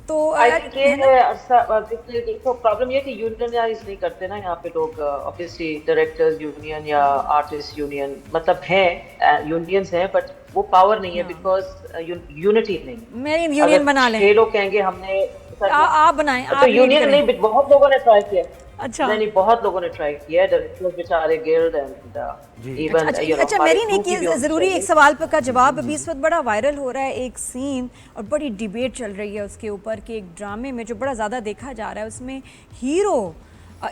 तो आई थिंक ये है देखो प्रॉब्लम ये कि यूनियनाइज नहीं करते ना यहाँ पे लोग, ऑब्वियसली डायरेक्टर्स यूनियन या आर्टिस्ट यूनियन मतलब है, यूनियंस हैं, बट वो पावर नहीं है बिकॉज यूनिटी नहीं है। मैं यूनियन बना लें, 6 लोग कहेंगे हमने आप बनाएं, तो आप lead यूनियन करें। नहीं, बहुत लोगों ने ट्राई किया। अच्छा नहीं, बहुत लोगों ने ट्राई किया है, डायरेक्टर्स बेचारे गिल्ड एंड इवन अच्छा मेरी नहीं कि जरूरी एक सवाल पर का जवाब। अभी इस वक्त बड़ा वायरल हो रहा है एक सीन और बड़ी डिबेट चल रही है उसके ऊपर कि एक ड्रामे में जो बड़ा ज़्यादा देखा जा रहा है उसमें हीरो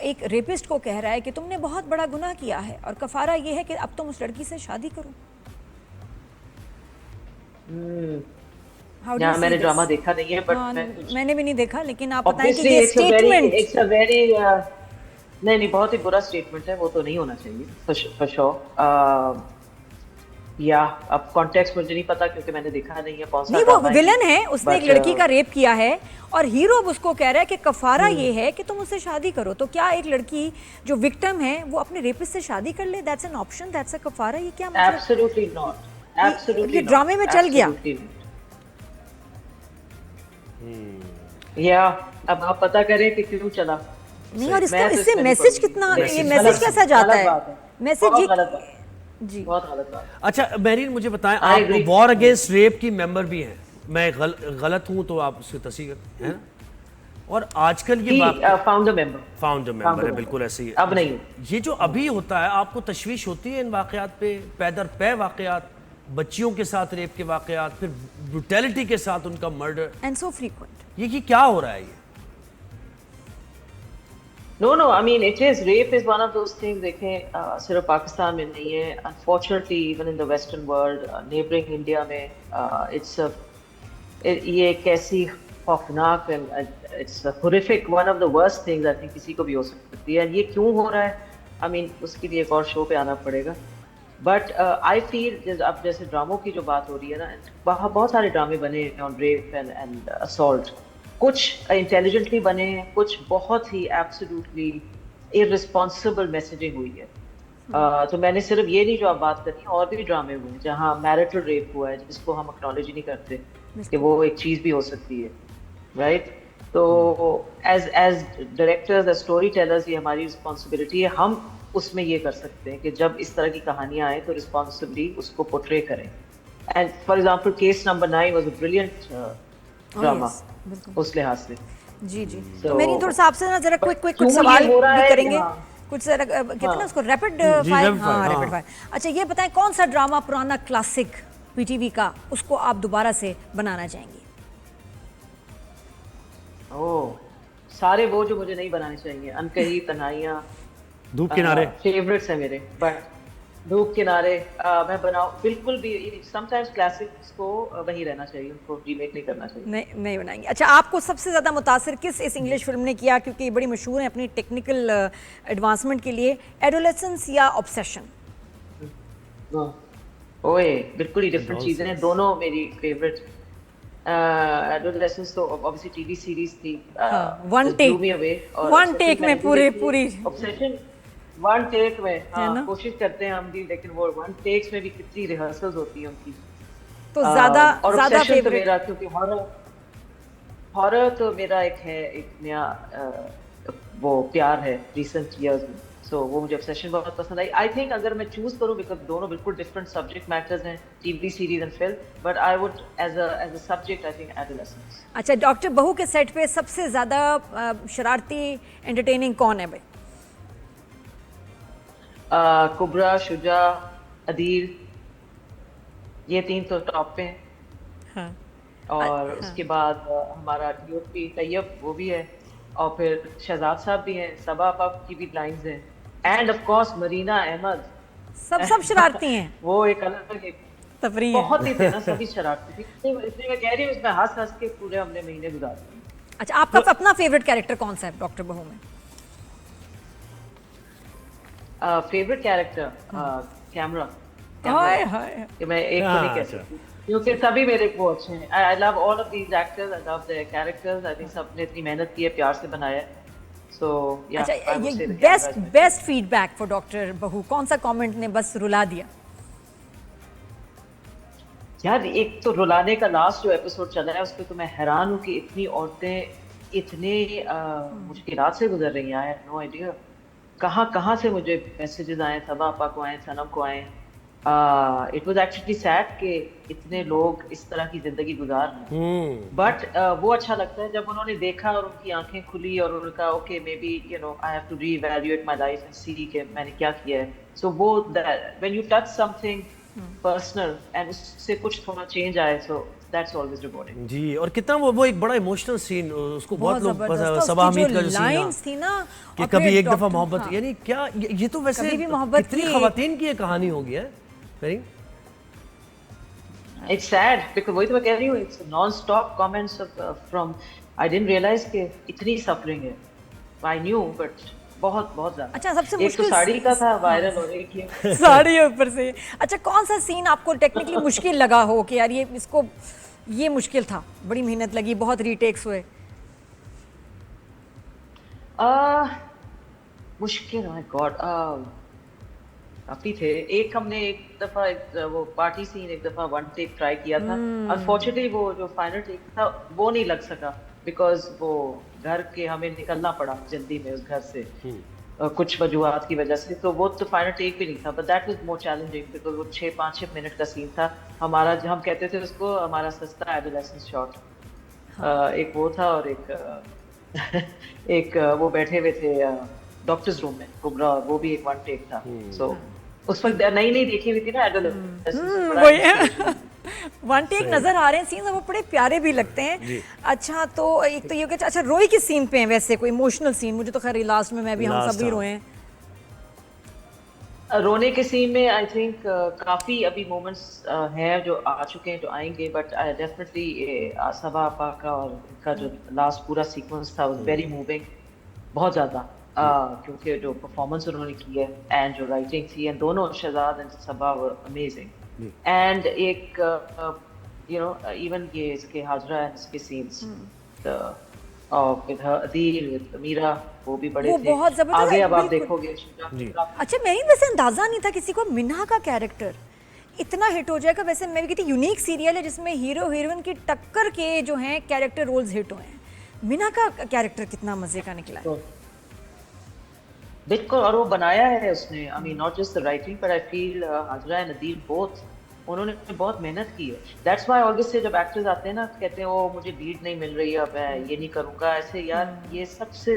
एक रेपिस्ट को कह रहा है कि तुमने बहुत बड़ा गुनाह किया है और कफारा ये है कि अब तुम उस लड़की से शादी करो। How do you see मैंने this? ड्रामा देखा नहीं है, बट मैंने भी नहीं देखा, लेकिन आप बताएं कि ये स्टेटमेंट इट्स अ वेरी नहीं बहुत ही बुरा स्टेटमेंट है, वो तो नहीं होना चाहिए फॉर श्योर। या अब कॉन्टेक्स्ट मुझे नहीं पता क्योंकि मैंने देखा नहीं है कौन सा नहीं, वो ड्रामा है। विलन है, उसने एक But, लड़की का रेप किया है और हीरो अब उसको कह रहा है कि कफारा ये है कि तुम उससे शादी करो। तो क्या एक लड़की जो विक्टिम है वो अपने रेपिस्ट से शादी कर ले? That's an option, that's a कफारा? ये क्या मतलब? एब्सोल्युटली नॉट, एब्सोल्युटली ये ड्रामे में चल गया। या अब आप पता करें कि क्यों चला। नहीं, और मैं तो इससे इसमें मैसेज नहीं कितना, पढ़ूंगी। ये मैसेज कैसा जाता गलत है? बात है, मैसेज बहुत गलत बात है, जी बहुत गलत बात है। अच्छा मेरीन मुझे बताएं, I आप agree. वॉर अगेंस्ट रेप की मेंबर भी हैं, मैं गलत हूं तो आप उसकी तस्दीक करें, है ना? और आजकल ये बात फाउंडर मेंबर फाउंडर है, बिल्कुल ऐसे ही है। अब नहीं। ये जो अभी होता है, आपको तशवीश होती है इन वाकयात पे, पैदर पे वाकयात, बच्चियों के साथ रेप के वाकयात, फिर ब्रूटैलिटी के साथ उनका मर्डर, एंड सो फ्रीक्वेंट? ये क्या हो रहा है ये? No, I mean, rape is one of those things, देखें सिर्फ पाकिस्तान में नहीं है, unfortunately even in the western world, neighboring India में ये एक ऐसी खौफनाक and it's a horrific, one of the worst things I think किसी को भी हो सकती है। ये क्यों हो रहा है? I mean, उसके लिए एक और शो पे आना पड़ेगा। बट I feel अब जैसे ड्रामों की जो बात हो रही है ना, बहुत सारे ड्रामे बने हैं on rape and assault, कुछ इंटेलिजेंटली बने हैं, कुछ बहुत ही एब्सोल्युटली इररिस्पॉन्सिबल मैसेजिंग हुई है। तो मैंने सिर्फ ये नहीं जो आप बात करी, और भी ड्रामे हुए हैं जहाँ मैरिटल रेप हुआ है जिसको हम एक्नॉलेज ही नहीं करते कि वो एक चीज़ भी हो सकती है, राइट? तो as directors, as story tellers, ये हमारी रिस्पॉन्सिबिलिटी है। हम उसमें ये कर सकते हैं कि जब इस तरह की कहानियाँ आए तो रिस्पॉन्सिबली उसको पोर्ट्रे करें। And for example case number 9 was a brilliant drama उस लिहाज से। जी तो मेरी थोड़ा सा आपसे ना जरा क्विक कुछ क्यों सवाल ये हो रहा भी है? करेंगे, हाँ। कुछ जरा कहते हैं ना उसको रैपिड जी, fire. rapid fire, rapid fire. अच्छा ये बताएं, कौन सा ड्रामा पुराना क्लासिक पीटीवी का उसको आप दोबारा से बनाना चाहेंगे? ओह, सारे वो जो मुझे नहीं बनाने चाहिए, अनकही, तन्हाइयाँ, धूप किनारे फेवरेट्स है मेरे। बट धूप किनारे मैं बनाऊं बिल्कुल भी, समटाइम्स क्लासिक्स को वही रहना चाहिए, उनको रीमेक नहीं करना चाहिए। नहीं बनाएंगे। अच्छा आपको सबसे ज़्यादा मुतासिर किस इस इंग्लिश फिल्म ने किया, क्योंकि ये बड़ी मशहूर है अपनी टेक्निकल एडवांसमेंट के लिए, एडोलेसेंस या ऑब्सेशन? ओए बिल्कुल ही डिफरेंट चीज़ें हैं, दोनों मेरी फेवरेट। एडोलेसेंस तो ऑब्वियसली टीवी सीरीज थी, वन टेक में पूरी ऑब्सेशन वन टेक में। कोशिश करते हैं हम भी, लेकिन वो वन टेक्स में भी कितनी रिहर्सल्स होती हैं उनकी। तो ज्यादा फेवरेट मेरा, क्योंकि हॉरर तो मेरा एक नया वो प्यार है रिसेंट इयर्स में, सो वो मुझे ऑब्सेशन बहुत पसंद आई। आई थिंक अगर मैं चूज करूं, बिकॉज दोनों बिल्कुल डिफरेंट सब्जेक्ट मैटर्स हैं, TV series and film, but I would as a subject I think adolescence. अच्छा डॉक्टर बहू के सेट पे सबसे ज्यादा शरारती एंटरटेनिंग कौन है भाई? कुबरा, शुजा, अदील, ये 3 तो टॉप पे हैं। हाँ। और उसके बाद हमारा डीओपी तैयब वो भी है, और फिर शहजाद साहब भी हैं, सबा पप की भी लाइंस हैं, and of course Marina Ahmed. सब शरारती हैं। वो एक अलग तफरीह बहुत ही थे ना, सभी शरारती थी, इसलिए मैं कह रही हूँ इसमें हंस के पूरे हमने महीने गुजार दिए। अच्छा आपका अपना फेवरेट कैरेक्टर कौन सा है डॉक्टर बहू में? Favourite character camera. कि मैं एक तो नहीं कह सकती क्योंकि सभी मेरे को अच्छे हैं। I love all of these actors, I love their characters. I think सबने इतनी मेहनत की है, प्यार से बनाया है। सो या अच्छा ये बेस्ट फीडबैक फॉर डॉक्टर बहू कौन सा कमेंट ने बस रुला दिया? यार एक तो रुलाने का लास्ट जो एपिसोड चला है उस पर तो मैं हैरान हूँ कि इतनी औरतें इतने मुश्किलात से गुजर रही हैं। आई हैव नो आइडिया कहाँ कहाँ से मुझे मैसेजेस आए, सबा आपा को आए, सनम को आए। इट वाज एक्चुअली सैड कि इतने लोग इस तरह की जिंदगी गुजार रहे हैं, बट वो अच्छा लगता है जब उन्होंने देखा और उनकी आंखें खुली और उन्होंने कहा okay maybe you know I have to reevaluate my life and see कि मैंने क्या किया है। सो वो when you touch something personal and उससे कुछ थोड़ा चेंज आए, सो दैट्स ऑलवेज रिवॉर्डिंग। जी, और कितना वो एक बड़ा इमोशनल सीन, उसको बहुत लोग जबरदस्त। सबा उसकी हमीद जो का जो सीन लाइन्स थी ना कि और कभी फिर एक दफा डॉक्टर- मोहब्बत, हाँ। यानी क्या ये तो वैसे कभी भी मोहब्बत कितनी की- खवातीन की ये कहानी होगी है वेरी। इट्स सैड बिकॉज़ वही तो मैं कह रही हूँ, it's non stop comments from I didn't realise कि इतनी सफरिंग है। आई न्यू बट बहुत बहुत ज्यादा। अच्छा, सबसे एक तो मुश्किल साड़ी का था वायरल और एक ये साड़ी है ऊपर से। अच्छा, कौन सा सीन आपको टेक्निकली मुश्किल लगा हो कि यार ये मुश्किल था, बड़ी मेहनत लगी, बहुत रीटेक्स हुए? मुश्किल, माय गॉड, काफी थे। एक हमने एक दफा वो पार्टी सीन एक दफा वन टेक ट्राई किया था। अनफॉर्चुनेटली वो जो फाइनल टेक था वो नहीं लग सका बिकॉज वो घर के हमें निकलना पड़ा जल्दी में उस घर से कुछ वजूहात की वजह से, तो वो तो फाइनल टेक भी नहीं था। But that was more challenging because वो 5-6 मिनट का सीन था हमारा, जो हम कहते थे उसको हमारा सस्ता एडोलेसेंस शॉट। एक वो था और एक वो बैठे हुए थे डॉक्टर्स रूम में कुबरा, वो भी एक वन टेक था। सो उस वक्त नई देखी हुई थी ना एडोलेसेंस, वही वन टेक नजर आ रहे हैं सीन, वो बड़े प्यारे भी लगते हैं। अच्छा, तो एक तो ये कि अच्छा रोई किस सीन पे है वैसे, कोई इमोशनल सीन? मुझे तो खैर लास्ट में मैं भी हम सब भी रोए हैं। रोने के सीन में आई थिंक काफी अभी मोमेंट्स हैं जो आ चुके हैं, जो आएंगे, बट डेफिनेटली सबा आपा का और इनका जो लास्ट पूरा सीक्वेंस था वाज वेरी मूविंग, बहुत ज्यादा। क्योंकि जो परफॉर्मेंस उन्होंने की है एंड जो राइटिंग थी, एंड दोनों Shahzad and Saba were amazing. And एक यू नो इवन ये इसके हाजरा एंड इसके सीन्स और विद अदील विद अमीरा, वो भी बड़े वो थे। बहुत जबरदस्त आगे है, अब आप बिल्कुल। देखोगे। अच्छा, मैं वैसे अंदाजा नहीं था किसी को मिन्हा का कैरेक्टर इतना हिट हो जाएगा। वैसे मैं भी कहती यूनिक सीरियल है जिसमें हीरो हीरोइन की टक्कर के जो हैं कैरेक्टर रोल्स हिट हुए हैं। मिन्हा का कैरेक्टर कितना मजे का निकला है। बिल्कुल, और वो बनाया है उसने, I mean not just the writing but I feel Hajra and Adeel both, उन्होंने बहुत मेहनत की है। दैट्स व्हाई ऑलवेज से जब एक्टर्स आते हैं ना कहते हैं वो मुझे लीड नहीं मिल रही है, अब मैं ये नहीं करूँगा, ऐसे यार ये सबसे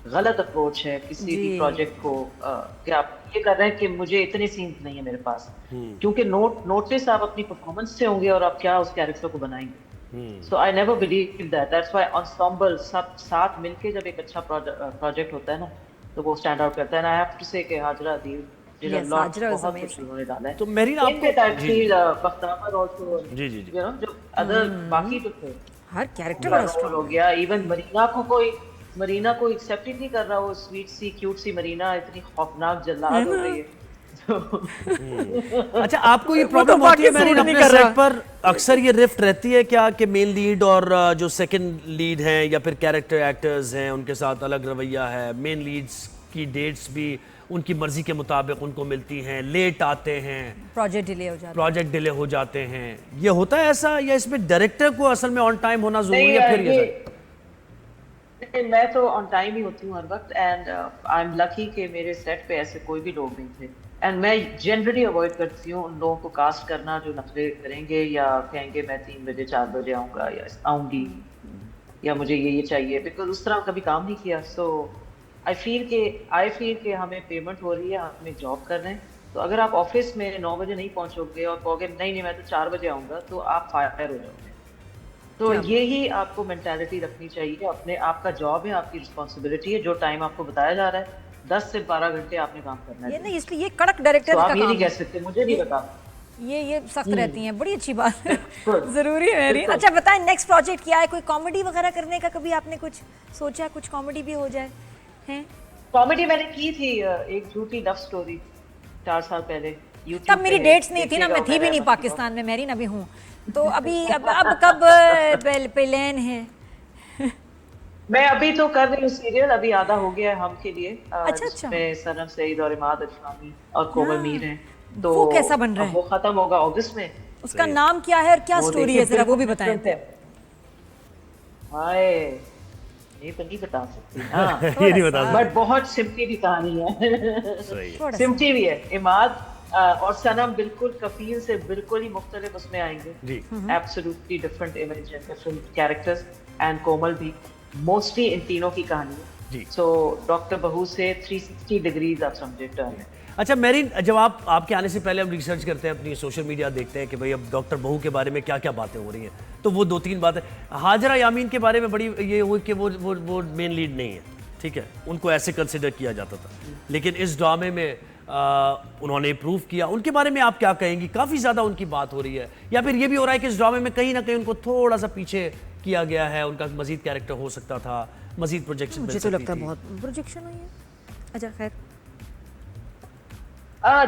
गलत अप्रोच है किसी भी प्रोजेक्ट को। कि आप ये कर रहे हैं कि मुझे इतने सीन्स नहीं है मेरे पास, क्योंकि नोटिस आप अपनी परफॉर्मेंस से होंगे और आप क्या उस कैरेक्टर को बनाएंगे। So I never believe that, that's why ensemble सब साथ मिलके जब एक अच्छा प्रोजेक्ट होता है ना तो वो स्टैंड आउट करता है। आई हैव टू से कि हाजरा अदील बहुत कुछ उन्होंने डाला है। तो मेरी आपको Bakhtawar also ji you know जो अदर बाकी जो थे हर कैरेक्टर बड़ा स्ट्रांग हो गया। इवन मरीना को एक्सेप्ट ही नहीं कर रहा, वो स्वीट सी क्यूट सी मरीना इतनी खौफनाक जल्लाद हो रही है। अच्छा, आपको ये प्रॉब्लम होती है मैंने अपने सेट पर अक्सर ये रिफ्ट रहती है क्या कि मेन लीड और जो सेकंड लीड हैं या फिर कैरेक्टर एक्टर्स हैं उनके साथ अलग रवैया है, मेन लीड्स की डेट्स भी उनकी मर्जी के मुताबिक उनको मिलती हैं, लेट आते हैं, प्रोजेक्ट डिले हो जाते हैं, ये होता है ऐसा, या इसमें डायरेक्टर को असल में ऑन टाइम होना जरूरी है? फिर ये मैं तो ऑन टाइम ही होती हूँ हर वक्त, एंड आई एम लकी कि मेरे सेट पे ऐसे कोई भी लोग नहीं थे। एंड मैं जनरली अवॉइड करती हूँ उन लोगों को कास्ट करना जो नखरे करेंगे या कहेंगे मैं 3 बजे 4 बजे आऊँगा या आऊँगी या मुझे ये चाहिए, बिकॉज उस तरह कभी काम नहीं किया। सो आई फील कि हमें पेमेंट हो रही है, हम एक जॉब कर रहे हैं, तो अगर आप ऑफिस में 9 बजे नहीं पहुंचोगे और कहोगे नहीं मैं तो 4 बजे आऊँगा, तो आप फायर हो जाओगे। तो यही आपको मेंटालिटी रखनी चाहिए, अपने आपका जॉब है, आपकी रिस्पॉन्सिबिलिटी है, जो टाइम आपको बताया जा रहा है 10 से 12 घंटे आपने काम करना है। ये नहीं, इसलिए ये कड़क डायरेक्टर तो का आप ये काम नहीं कह है। सकते मुझे नहीं पता, ये सख्त रहती हैं, बड़ी अच्छी बात है, जरूरी है। अच्छा बताएं, नेक्स्ट प्रोजेक्ट क्या है? कोई कॉमेडी वगैरह करने का कभी आपने कुछ सोचा? कुछ कॉमेडी भी हो जाए हैं? कॉमेडी मैंने की थी, एक झूठी लव स्टोरी 4 साल पहले। तब मेरी डेट्स नहीं थी ना, मैं थी भी नहीं पाकिस्तान में, मैरी अभी हूँ, तो अभी अब कब प्लान है? मैं अभी तो कर रही हूँ सीरियल, अभी आधा हो गया है हम के लिए। अच्छा। जिसमें सनम सईद और इमाद अशफानी और कोमल मीर हैं। तो वो कैसा बन रहा है? वो खत्म होगा अगस्त में, उसका नाम क्या है और क्या स्टोरी है, जरा वो भी बताएं। हाय, ये तो नहीं बता सकती। हाँ ये नहीं बता सकते। बट बहुत सिमटी भी कहानी है। सही। सिमटी भी है। इमाद और सनम बिल्कुल कफील से बिल्कुल ही मुख्तलिफ उसमें आएंगे जी। Absolutely different image and different characters and Komal भी मोस्टली इन तीनों की कहानी जी। है। सो डॉक्टर बहू से 360 डिग्रीज आप समझे टर्न है। अच्छा मेरीन, जब आपके आने से पहले हम रिसर्च करते हैं, अपनी सोशल मीडिया देखते हैं कि भाई अब डॉक्टर बहू के बारे में क्या क्या बातें हो रही हैं, तो वो 2-3 बातें हाजरा यामीन के बारे में बड़ी ये हुई कि वो मेन लीड नहीं है, ठीक है, उनको ऐसे कंसिडर किया जाता था, लेकिन इस ड्रामे में उन्होंने प्रूव किया। उनके बारे में आप क्या कहेंगी? काफ़ी ज़्यादा उनकी बात हो रही है, या फिर ये भी हो रहा है कि इस ड्रामे में कहीं ना कहीं उनको थोड़ा सा पीछे किया गया है, उनका मजीद कैरेक्टर हो सकता था, मजीद प्रोजेक्शन मुझे तो लगता है बहुत प्रोजेक्शन हुई है। अच्छा खैर,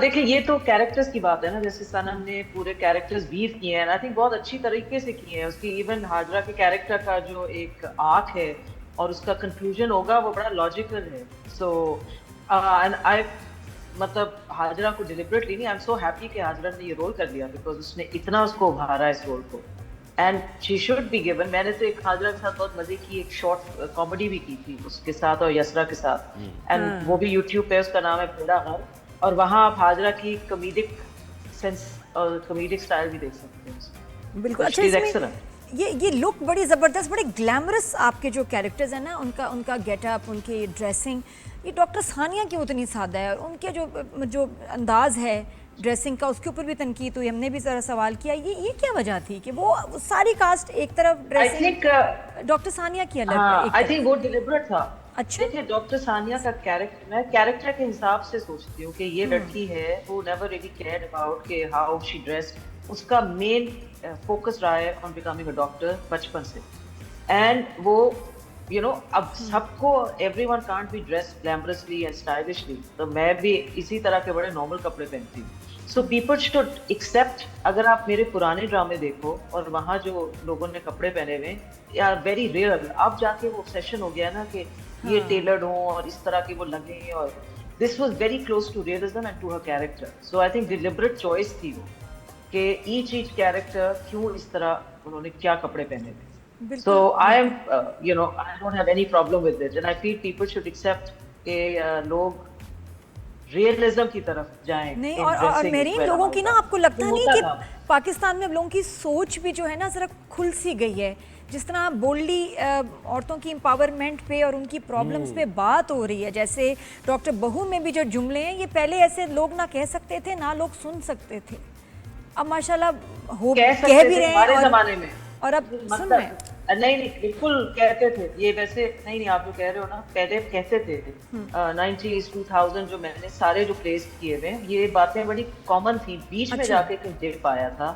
देखिए ये तो कैरेक्टर्स की बात है ना, जैसे सनम ने पूरे कैरेक्टर्स वीव किए हैं, आई थिंक बहुत अच्छी तरीके से किए हैं। उसकी इवन हाजरा के कैरेक्टर का जो एक आर्क है और उसका कंक्लूजन होगा वो बड़ा लॉजिकल है। सो एंड आई मतलब हाजरा को डिलिबरेटली नहीं, आई एम सो हैप्पी कि हाजरा ने ये रोल कर लिया, बिकॉज उसने इतना उसको उभारा इस रोल को and she should be given. मैंने तो एक हाजरा के साथ बहुत मजे की एक शॉर्ट कॉमेडी भी की थी उसके साथ और यसरा के साथ, एंड वो भी यूट्यूब पे, उसका नाम है बेड़ा घर, और वहाँ आप हाजरा की कॉमेडिक सेंस और कॉमेडिक स्टाइल भी देख सकते हैं। बिल्कुल। अच्छा इसमें ये लुक बड़ी ज़बरदस्त, बड़े ग्लैमरस आपके जो कैरेक्टर्स हैं ना, उनका गेटअप, उनकी ड्रेसिंग, ये डॉक्टर सानिया की उतनी सादा है, और उनके जो अंदाज है ड्रेसिंग का, उसके ऊपर भी तनकीद हुई, हमने भी ज़रा सवाल किया, ये क्या वजह थी कि वो सारी कास्ट एक तरफ ड्रेसिंग डॉक्टर सानिया की अलग? आई थिंक वो डिलिबरेट था। अच्छा, देखिए डॉक्टर सानिया का कैरेक्टर, मैं कैरेक्टर के हिसाब से सोचती हूँ कि ये लड़की है वो नेवर रियली केयर्ड अबाउट के हाउ शी ड्रेस्ड। उसका मेन फोकस रहा है ऑन बिकमिंग अ डॉक्टर बचपन से, एंड वो अब सबको everyone can't be dressed glamorously and stylishly, तो मैं भी इसी तरह के बड़े नॉर्मल कपड़े पहनती हूँ। So people should accept. अगर आप मेरे पुराने ड्रामे देखो और वहाँ जो लोगों ने कपड़े पहने हुए या वेरी रेयर, अब जाके वो ऑब्सेशन हो गया ना कि ये टेलर्ड हो और इस तरह के वो लगे, और this was very close to realism and to her character. So I think deliberate choice थी वो कि ईच कैरेक्टर क्यों इस तरह उन्होंने क्या कपड़े पहने थे। So I am I don't have any problem with it, and I feel people should accept कि लोग रियलिज्म की तरफ जाएं। नहीं, और मेरी लोगों की ना, आपको लगता नहीं कि पाकिस्तान में लोगों की सोच भी जो है ना जरा खुल सी गई है, जिस तरह बोल्डली औरतों की एम्पावरमेंट पे और उनकी प्रॉब्लम्स पे बात हो रही है, जैसे डॉक्टर बहू में भी जो जुमले हैं, ये पहले ऐसे लोग ना कह सकते थे, ना लोग सुन सकते थे, अब माशाल्लाह हो कह भी रहे हैं ज़माने में, और अब सुन रहे हैं। नहीं बिल्कुल कहते थे ये, वैसे नहीं आप जो कह रहे हो ना, पहले कहते थे 90s 2000 जो मैंने सारे जो प्लेस किए हुए, ये बातें बड़ी कॉमन थी। बीच में जाके कहीं डिप आया था,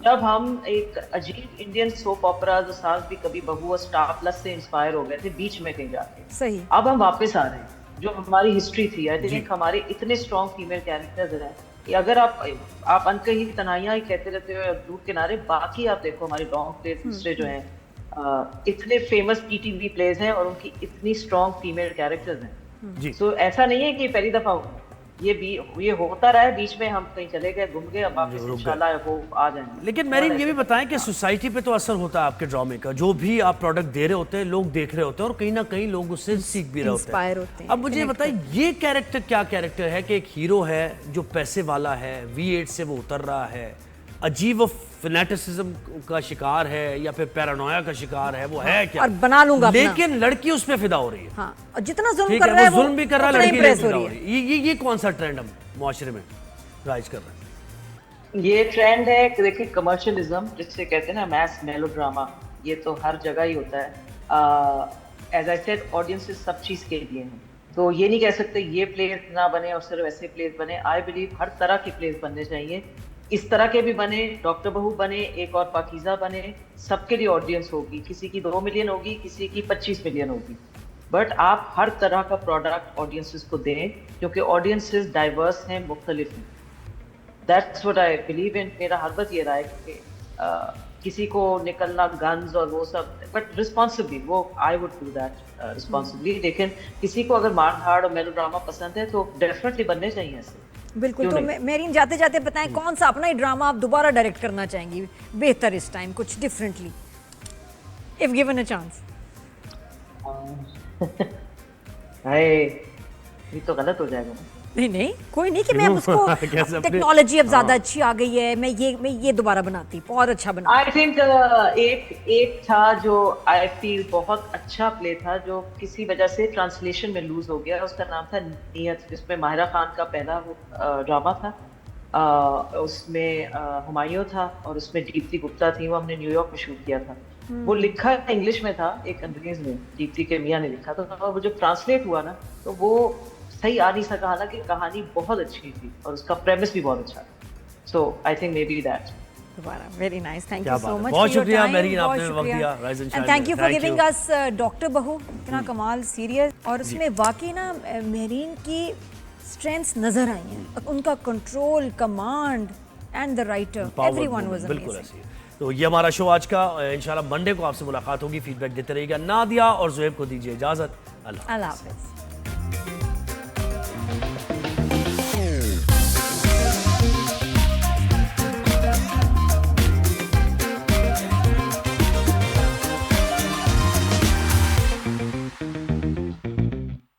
जब हम एक अजीब इंडियन सोप ओपेरा जो सास भी कभी बहू और स्टार प्लस से इंस्पायर हो गए थे बीच में कहीं जाके। सही, अब हम वापस आ रहे हैं जो हमारी हिस्ट्री थी। आई थिंक हमारे इतने स्ट्रॉन्ग फीमेल कैरेक्टर्स हैं कि अगर आप अनकही तनाइयाँ ही कहते रहते हो दूर किनारे, बाकी आप देखो हमारे लॉन्ग प्ले दूसरे जो हैं, इतने फेमस पीटीवी प्लेस हैं और उनकी इतनी स्ट्रॉन्ग फीमेल कैरेक्टर्स हैं। सो ऐसा नहीं है कि पहली दफा ये होता रहा है, बीच में हम कहीं चले गए, घूम गए, अब वापस इंशाल्लाह वो आ जाएंगे। लेकिन मैरिन ये भी बताएं कि सोसाइटी पे तो असर होता है आपके ड्रामे का, जो भी आप प्रोडक्ट दे रहे होते हैं लोग देख रहे होते हैं और कहीं ना कहीं लोग उससे सीख भी रहे होते हैं। अब मुझे बताइए ये कैरेक्टर क्या कैरेक्टर है कि एक हीरो है जो पैसे वाला है, V8 से वो उतर रहा है, अजीब फैनेटिसिज्म का शिकार है या फिर पैरानोया का शिकार है, वो है क्या, और बना लूंगा, लेकिन लड़की उस पे फिदा हो रही है। हाँ, और जितना जुल्म कर रहा है वो जुल्म भी कर रहा है, लड़की भी फिदा हो रही है। ये कौन सा ट्रेंड हम मुआशरे में राइज कर रहे हैं? ये ट्रेंड है कि देखिए कमर्शियलिज्म जिससे कहते हैं ना, मैस मेलोड्रामा, ये तो हर जगह ही होता है। एज आई सेड ऑडियंसेस सब चीज़ के लिए हैं, तो ये नहीं कह सकते ये प्लेस ना बने और सिर्फ ऐसे प्लेस बने। आई बिलीव हर तरह के प्लेस बनने चाहिए, इस तरह के भी बने, डॉक्टर बहू बने, एक और पाकीज़ा बने, सबके लिए ऑडियंस होगी। किसी की 2 मिलियन होगी, किसी की 25 मिलियन होगी, बट आप हर तरह का प्रोडक्ट ऑडियंसेस को दें क्योंकि ऑडियंसेस डाइवर्स हैं, मुख्तलिफ हैं। That's what I believe in. मेरा हर वक्त ये रहा है कि किसी को निकलना गन्स और वो सब, बट रिस्पॉन्सिबली, वो I would do that responsibly. लेकिन किसी को अगर मार धाड़ और मेलोड्रामा पसंद है तो डेफिनेटली बनने चाहिए ऐसे। बिल्कुल। क्यों तो नहीं? मेरीन जाते जाते बताएं कौन सा अपना ही ड्रामा आप दोबारा डायरेक्ट करना चाहेंगी बेहतर इस टाइम, कुछ differently, if given a chance? हाय, ये तो गलत हो जाएगा ना। नहीं नहीं, कोई नहीं कि मैं अब कैसे उसको अपने- टेक्नोलॉजी अब ज्यादा अच्छी आ गई है, मैं ये दोबारा बनाती, बहुत अच्छा बना। आई थिंक एक था जो आई फील बहुत अच्छा प्ले था, जो किसी वजह से ट्रांसलेशन में लूज हो गया। उसका नाम था नियत, जिसमें माहिरा खान का पहला वो ड्रामा था। उसमें हुमायूं था और उसमें दीप्ति गुप्ता थी। वो हमने न्यूयॉर्क में शूट किया था। वो लिखा इंग्लिश में था, एक अंग्रेज में दीप्ति के मियां ने लिखा। तो वो जो ट्रांसलेट हुआ ना, तो वो सही आ नहीं सका, हालांकि कहानी बहुत अच्छी थी और उसका प्रेमिस भी बहुत अच्छा था। So I think maybe that. दोबारा वेरी नाइस, थैंक क्या यू सो बात है। मच, बहुत शुक्रिया मेरीन, आपने वक्त दिया Rise and and Shine thank you में। For Thank giving you. Us doctor बहू, इतना कमाल सीरियल, और उसमें वाकई ना मेरीन की स्ट्रेंथ्स नजर आई हैं, उनका control, command and the writer, everyone was बिल्कुल अमेजिंग। ऐसी है। तो ये हमारा शो आज का, इंशाल्लाह मंडे को आपसे मुलाकात होगी। फीडबैक देते रहिएगा। नादिया और ज़ुहैब को दीजिए इजाजत। अल्लाह अल्लाह हाफिज़।